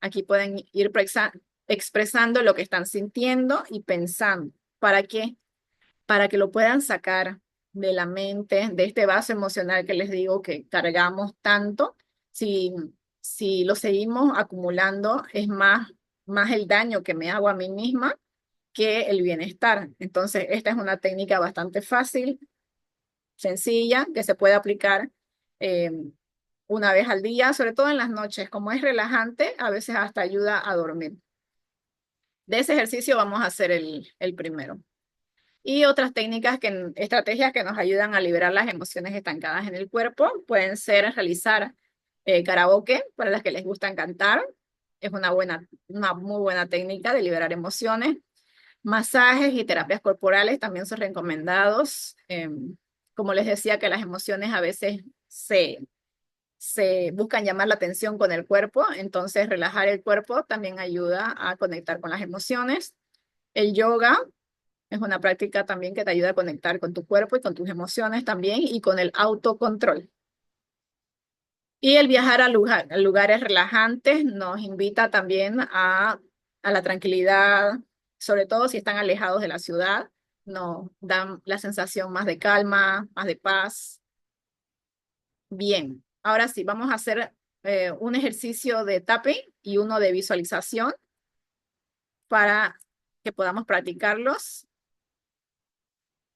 Aquí pueden ir expresando lo que están sintiendo y pensando. ¿Para qué? Para que lo puedan sacar de la mente, de este vaso emocional que les digo que cargamos tanto. Si, si lo seguimos acumulando, es más el daño que me hago a mí misma que el bienestar. Entonces, esta es una técnica bastante fácil, sencilla, que se puede aplicar eh, una vez al día, sobre todo en las noches. Como es relajante, a veces hasta ayuda a dormir. De ese ejercicio vamos a hacer el primero. Y otras estrategias que nos ayudan a liberar las emociones estancadas en el cuerpo pueden ser realizar karaoke para las que les gustan cantar. Es una muy buena técnica de liberar emociones. Masajes y terapias corporales también son recomendados. Como les decía, que las emociones a veces se buscan llamar la atención con el cuerpo, entonces relajar el cuerpo también ayuda a conectar con las emociones. El yoga es una práctica también que te ayuda a conectar con tu cuerpo y con tus emociones también y con el autocontrol. Y el viajar a lugares relajantes nos invita también a la tranquilidad, sobre todo si están alejados de la ciudad, nos dan la sensación más de calma, más de paz. Bien, ahora sí, vamos a hacer un ejercicio de tapping y uno de visualización para que podamos practicarlos.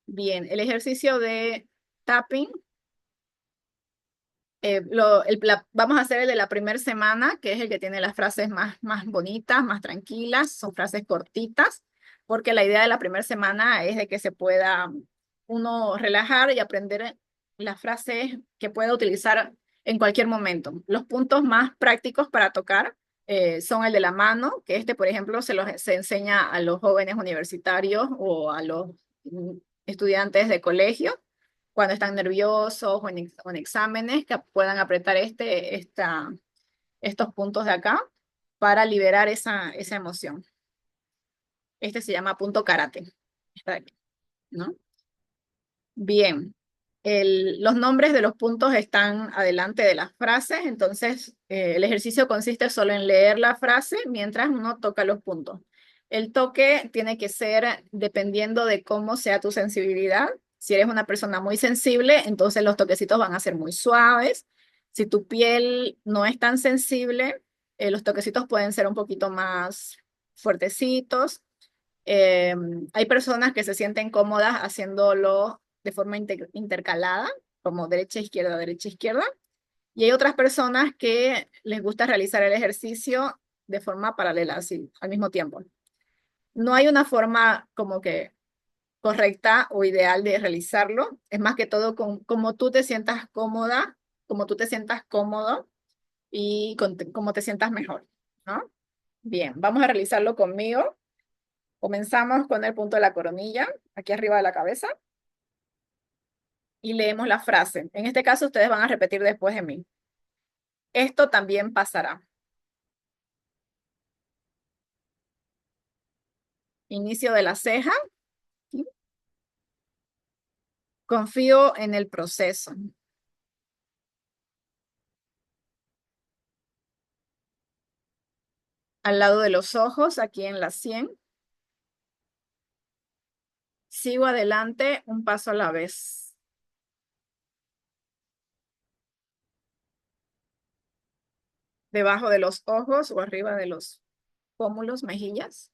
Bien, el ejercicio de tapping, vamos a hacer el de la primera semana, que es el que tiene las frases más bonitas, más tranquilas, son frases cortitas, porque la idea de la primera semana es de que se pueda uno relajar y aprender las frases que pueda utilizar en cualquier momento. Los puntos más prácticos para tocar son el de la mano, que este, por ejemplo, se enseña a los jóvenes universitarios o a los estudiantes de colegio cuando están nerviosos o en exámenes, que puedan apretar estos puntos de acá para liberar esa emoción. Este se llama punto karate. Está aquí, ¿no? Bien. Los nombres de los puntos están adelante de las frases, entonces el ejercicio consiste solo en leer la frase mientras uno toca los puntos. El toque tiene que ser dependiendo de cómo sea tu sensibilidad. Si eres una persona muy sensible, entonces los toquecitos van a ser muy suaves. Si tu piel no es tan sensible, los toquecitos pueden ser un poquito más fuertecitos. Eh, Hay personas que se sienten cómodas haciéndolo de forma intercalada, como derecha, izquierda, derecha, izquierda. Y hay otras personas que les gusta realizar el ejercicio de forma paralela, así, al mismo tiempo. No hay una forma como que correcta o ideal de realizarlo. Es más que todo como tú te sientas cómoda, como tú te sientas cómodo y como te sientas mejor, ¿no? Bien, vamos a realizarlo conmigo. Comenzamos con el punto de la coronilla, aquí arriba de la cabeza, y leemos la frase. En este caso, ustedes van a repetir después de mí. Esto también pasará. Inicio de la ceja. Confío en el proceso. Al lado de los ojos, aquí en la sien. Sigo adelante un paso a la vez. Debajo de los ojos o arriba de los pómulos, mejillas.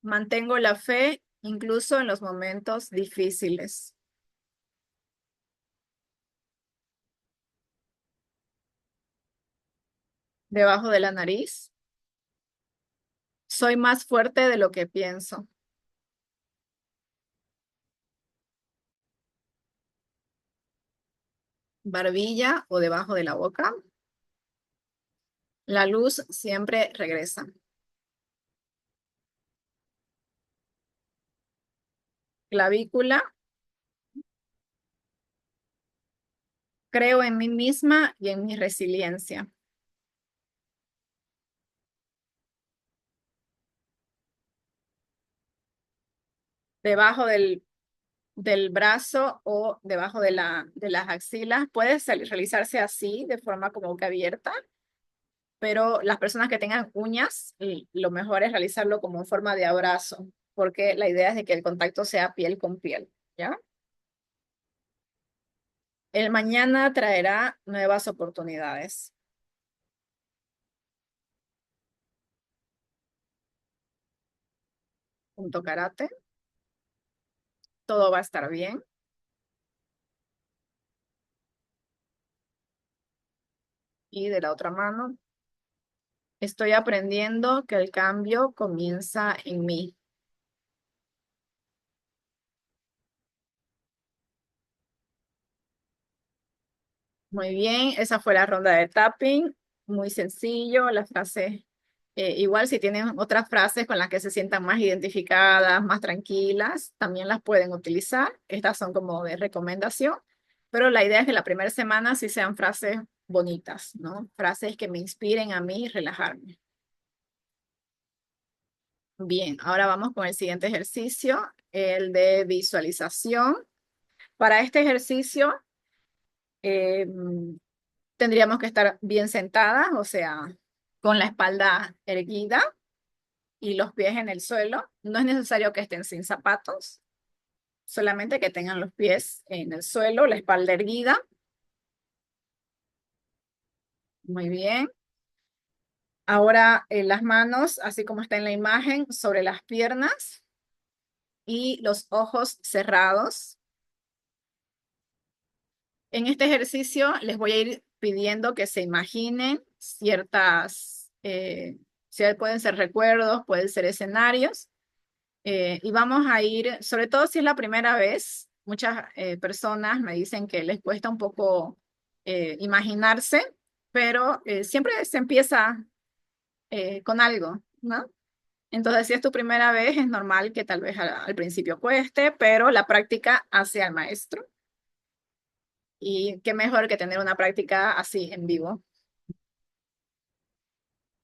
Mantengo la fe incluso en los momentos difíciles. Debajo de la nariz. Soy más fuerte de lo que pienso. Barbilla o debajo de la boca. La luz siempre regresa. Clavícula. Creo en mí misma y en mi resiliencia. Debajo del brazo o debajo de las axilas. Puede realizarse así, de forma como que abierta, pero las personas que tengan uñas, lo mejor es realizarlo como en forma de abrazo, porque la idea es de que el contacto sea piel con piel, ¿ya? El mañana traerá nuevas oportunidades. Punto karate. Todo va a estar bien. Y de la otra mano, estoy aprendiendo que el cambio comienza en mí. Muy bien, esa fue la ronda de tapping. Muy sencillo, las frases. Igual si tienen otras frases con las que se sientan más identificadas, más tranquilas, también las pueden utilizar. Estas son como de recomendación, pero la idea es que la primera semana sí sean frases bonitas, ¿no? Frases que me inspiren a mí relajarme. Bien, ahora vamos con el siguiente ejercicio, el de visualización. Para este ejercicio tendríamos que estar bien sentadas, o sea, con la espalda erguida. y los pies en el suelo. No es necesario que estén sin zapatos, solamente que tengan los pies en el suelo, la espalda erguida. Muy bien. Ahora las manos, así como está en la imagen, sobre las piernas y los ojos cerrados. En este ejercicio les voy a ir pidiendo que se imaginen ciertas, pueden ser recuerdos, pueden ser escenarios, y vamos a ir, sobre todo si es la primera vez, muchas personas me dicen que les cuesta un poco imaginarse, pero siempre se empieza con algo, ¿no? Entonces, si es tu primera vez, es normal que tal vez al principio cueste, pero la práctica hace al maestro. Y qué mejor que tener una práctica así en vivo.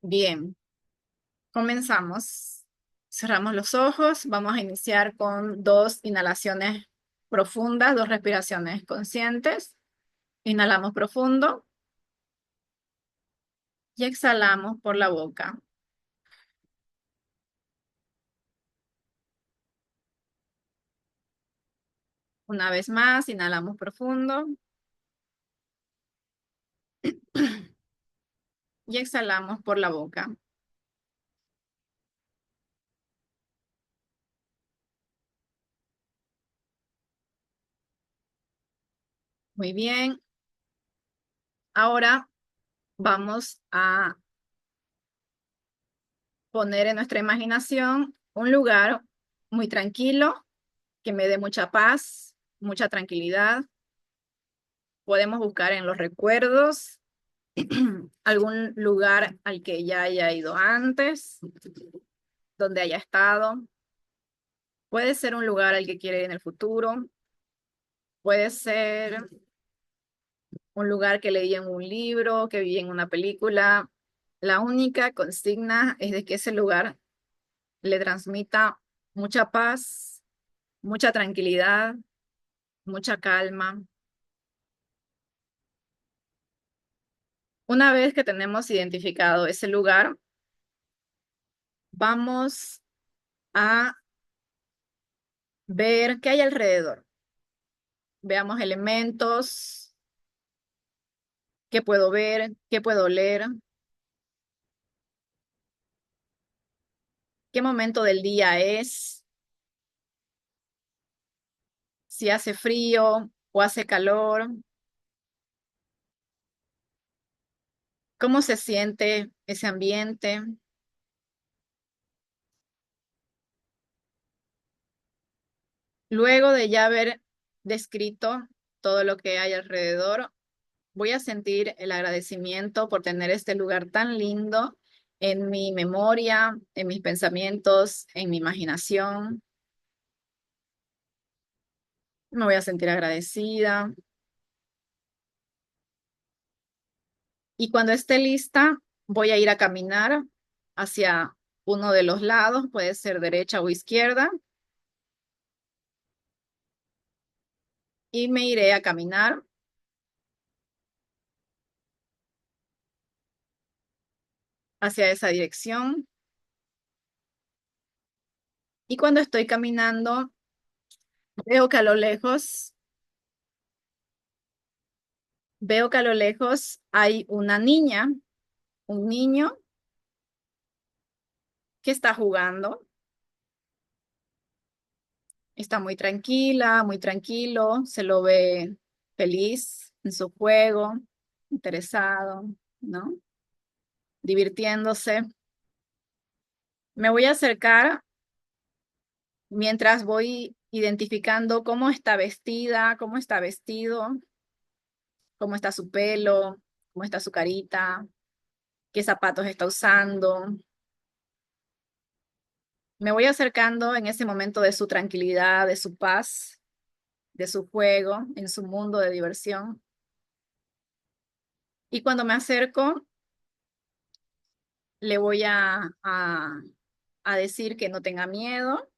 Bien, comenzamos. Cerramos los ojos. Vamos a iniciar con 2 inhalaciones profundas, 2 respiraciones conscientes. Inhalamos profundo y exhalamos por la boca. Una vez más, inhalamos profundo y exhalamos por la boca. Muy bien. Ahora vamos a poner en nuestra imaginación un lugar muy tranquilo, que me dé mucha paz, mucha tranquilidad. Podemos buscar en los recuerdos algún lugar al que ya haya ido antes, donde haya estado. Puede ser un lugar al que quiere ir en el futuro. Puede ser un lugar que leí en un libro, que vi en una película. La única consigna es de que ese lugar le transmita mucha paz, mucha tranquilidad, mucha calma. Una vez que tenemos identificado ese lugar, vamos a ver qué hay alrededor. Veamos elementos, qué puedo ver, qué puedo oler, qué momento del día es, si hace frío o hace calor, cómo se siente ese ambiente. Luego de ya haber descrito todo lo que hay alrededor, voy a sentir el agradecimiento por tener este lugar tan lindo en mi memoria, en mis pensamientos, en mi imaginación. Me voy a sentir agradecida. Y cuando esté lista, voy a ir a caminar hacia uno de los lados, puede ser derecha o izquierda, y me iré a caminar hacia esa dirección. Y cuando estoy caminando, veo que a lo lejos, veo que a lo lejos hay una niña, un niño que está jugando. Está muy tranquila, muy tranquilo, se lo ve feliz en su juego, interesado, ¿no? Divirtiéndose. Me voy a acercar mientras voy identificando cómo está vestida, cómo está vestido, cómo está su pelo, cómo está su carita, qué zapatos está usando. Me voy acercando en ese momento de su tranquilidad, de su paz, de su juego, en su mundo de diversión. Y cuando me acerco, le voy a decir que no tenga miedo,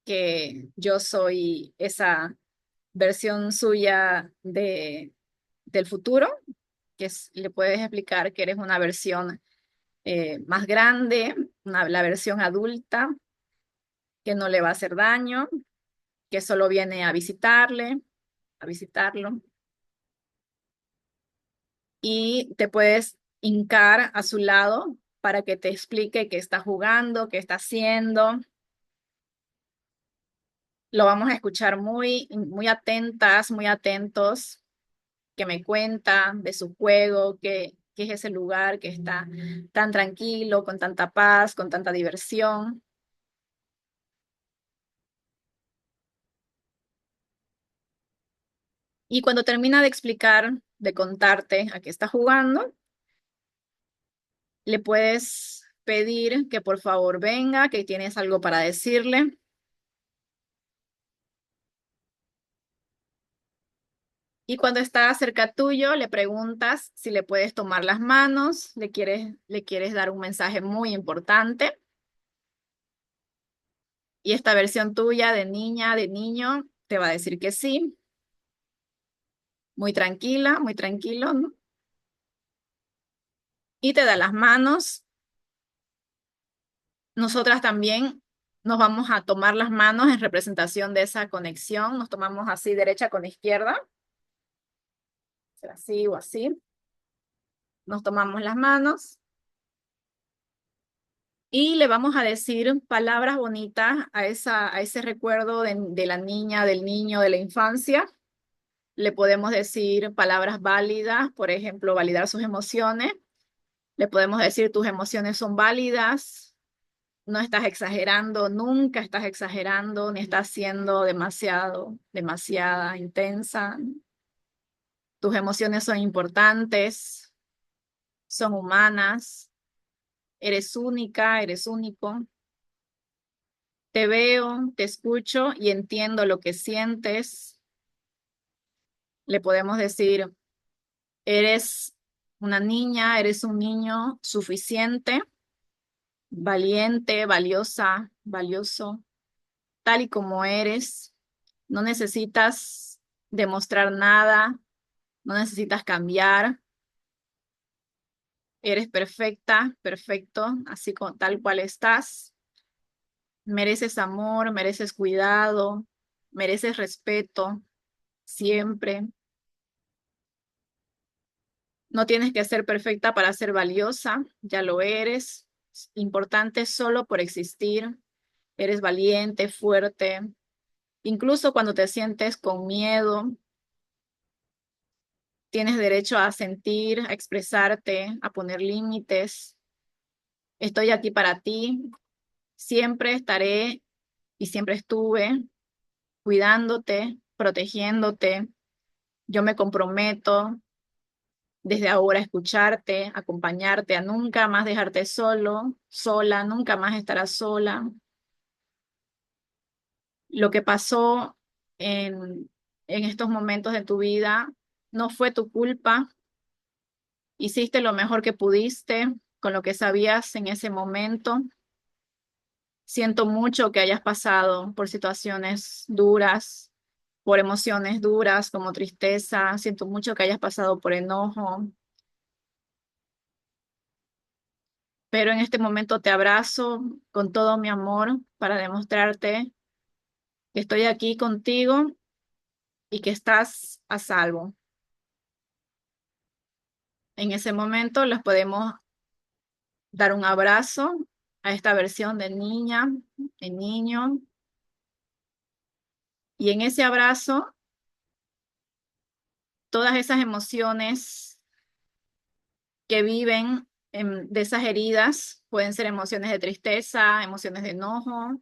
que yo soy esa versión suya del futuro, le puedes explicar que eres una versión más grande, la versión adulta, que no le va a hacer daño, que solo viene a visitarlo. Y te puedes hincar a su lado para que te explique qué está jugando, qué está haciendo. Lo vamos a escuchar muy atentas, muy atentos, que me cuenta de su juego, qué es ese lugar que está tan tranquilo, con tanta paz, con tanta diversión. Y cuando termina de explicar, de contarte a qué está jugando, le puedes pedir que por favor venga, que tienes algo para decirle. Y cuando está cerca tuyo, le preguntas si le puedes tomar las manos, le quieres dar un mensaje muy importante. Y esta versión tuya de niña, de niño, te va a decir que sí, muy tranquila, muy tranquilo, ¿no? Y te da las manos. Nosotras también nos vamos a tomar las manos en representación de esa conexión. Nos tomamos así, derecha con izquierda, así o así. Nos tomamos las manos y le vamos a decir palabras bonitas a ese recuerdo de la niña, del niño, de la infancia. Le podemos decir palabras válidas, por ejemplo, validar sus emociones. Le podemos decir tus emociones son válidas, no estás exagerando, nunca estás exagerando, ni estás siendo demasiada intensa. Tus emociones son importantes, son humanas, eres única, eres único. Te veo, te escucho y entiendo lo que sientes. Le podemos decir, eres una niña, eres un niño suficiente, valiente, valiosa, valioso, tal y como eres. No necesitas demostrar nada, no necesitas cambiar. Eres perfecta, perfecto, así como tal cual estás. Mereces amor, mereces cuidado, mereces respeto siempre. No tienes que ser perfecta para ser valiosa, ya lo eres. Importante solo por existir. Eres valiente, fuerte. Incluso cuando te sientes con miedo, tienes derecho a sentir, a expresarte, a poner límites. Estoy aquí para ti. Siempre estaré y siempre estuve cuidándote, protegiéndote. Yo me comprometo desde ahora a escucharte, acompañarte, a nunca más dejarte solo, sola, nunca más estarás sola. Lo que pasó en estos momentos de tu vida no fue tu culpa. Hiciste lo mejor que pudiste con lo que sabías en ese momento. Siento mucho que hayas pasado por situaciones duras, por emociones duras como tristeza. Siento mucho que hayas pasado por enojo. Pero en este momento te abrazo con todo mi amor para demostrarte que estoy aquí contigo y que estás a salvo. En ese momento les podemos dar un abrazo a esta versión de niña, de niño, y en ese abrazo todas esas emociones que viven de esas heridas, pueden ser emociones de tristeza, emociones de enojo,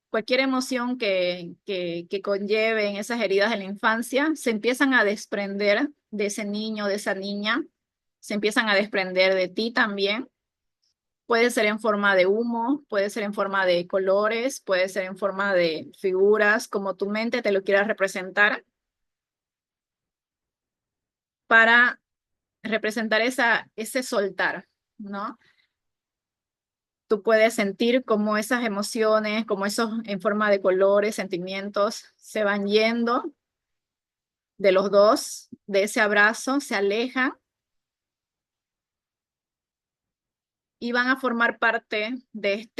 cualquier emoción que conlleve en esas heridas de la infancia, se empiezan a desprender de ese niño, de esa niña, se empiezan a desprender de ti también. Puede ser en forma de humo, puede ser en forma de colores, puede ser en forma de figuras, como tu mente te lo quiera representar, para representar ese soltar, ¿no? Tú puedes sentir cómo esas emociones, como esos en forma de colores, sentimientos, se van yendo de los dos, de ese abrazo, se alejan y van a formar parte de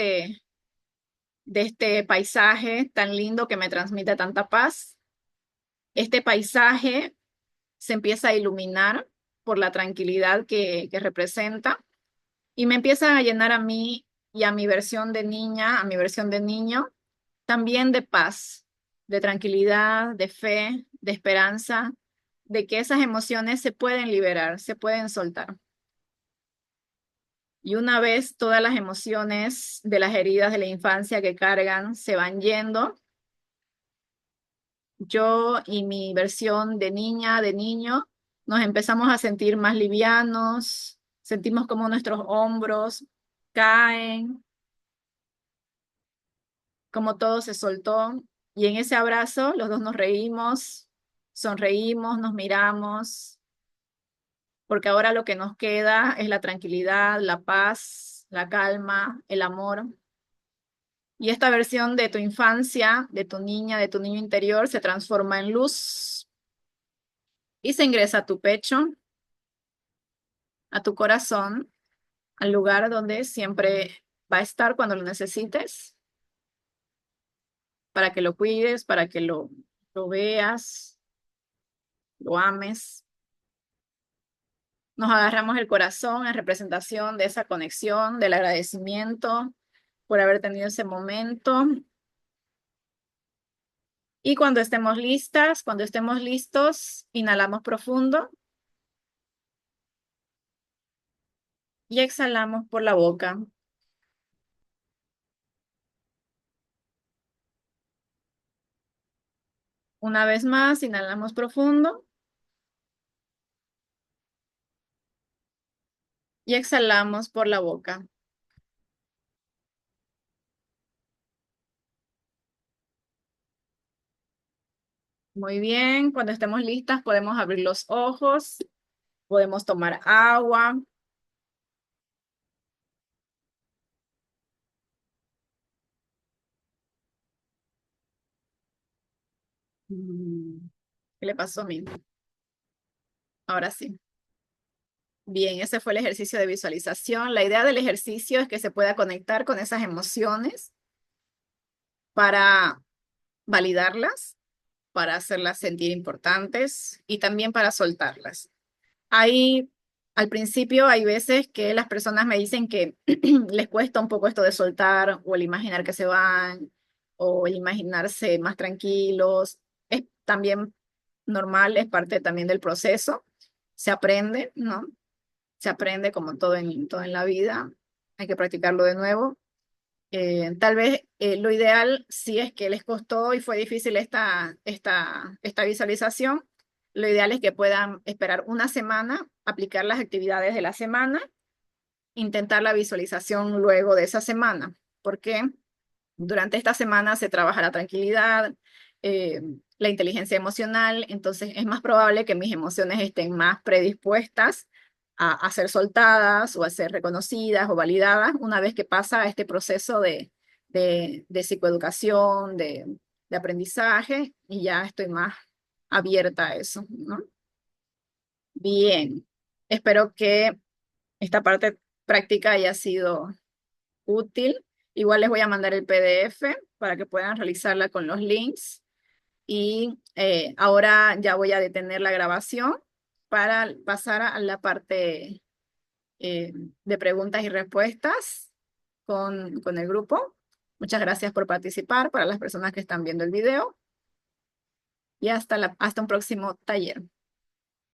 este paisaje tan lindo que me transmite tanta paz. Este paisaje se empieza a iluminar por la tranquilidad que representa y me empieza a llenar a mí y a mi versión de niña, a mi versión de niño, también de paz, de tranquilidad, de fe, de esperanza, de que esas emociones se pueden liberar, se pueden soltar. Y una vez todas las emociones de las heridas de la infancia que cargan se van yendo, yo y mi versión de niña, de niño, nos empezamos a sentir más livianos, sentimos como nuestros hombros caen, como todo se soltó. Y en ese abrazo los dos nos reímos, sonreímos, nos miramos, porque ahora lo que nos queda es la tranquilidad, la paz, la calma, el amor. Y esta versión de tu infancia, de tu niña, de tu niño interior, se transforma en luz y se ingresa a tu pecho, a tu corazón, al lugar donde siempre va a estar cuando lo necesites, para que lo cuides, para que lo veas, lo ames. Nos agarramos el corazón en representación de esa conexión, del agradecimiento por haber tenido ese momento. Y cuando estemos listas, cuando estemos listos, inhalamos profundo y exhalamos por la boca. Una vez más, inhalamos profundo y exhalamos por la boca. Muy bien, cuando estemos listas podemos abrir los ojos, podemos tomar agua. Mm, ¿Qué le pasó a mí? Ahora sí. Bien, ese fue el ejercicio de visualización. La idea del ejercicio es que se pueda conectar con esas emociones para validarlas, para hacerlas sentir importantes y también para soltarlas. Hay, al principio hay veces que las personas me dicen que les cuesta un poco esto de soltar o el imaginar que se van o el imaginarse más tranquilos. Es también normal, es parte también del proceso. Se aprende, ¿no? Se aprende como todo en la vida. Hay que practicarlo de nuevo. Tal vez lo ideal, si es que les costó y fue difícil esta visualización, lo ideal es que puedan esperar una semana, aplicar las actividades de la semana, intentar la visualización luego de esa semana, porque durante esta semana se trabaja la tranquilidad, eh, la inteligencia emocional, entonces es más probable que mis emociones estén más predispuestas a ser soltadas o a ser reconocidas o validadas una vez que pasa este proceso de psicoeducación, de aprendizaje, y ya estoy más abierta a eso, ¿no? Bien, espero que esta parte práctica haya sido útil. Igual les voy a mandar el PDF para que puedan realizarla con los links. Y ahora ya voy a detener la grabación para pasar a la parte de preguntas y respuestas con el grupo. Muchas gracias por participar para las personas que están viendo el video y hasta un próximo taller.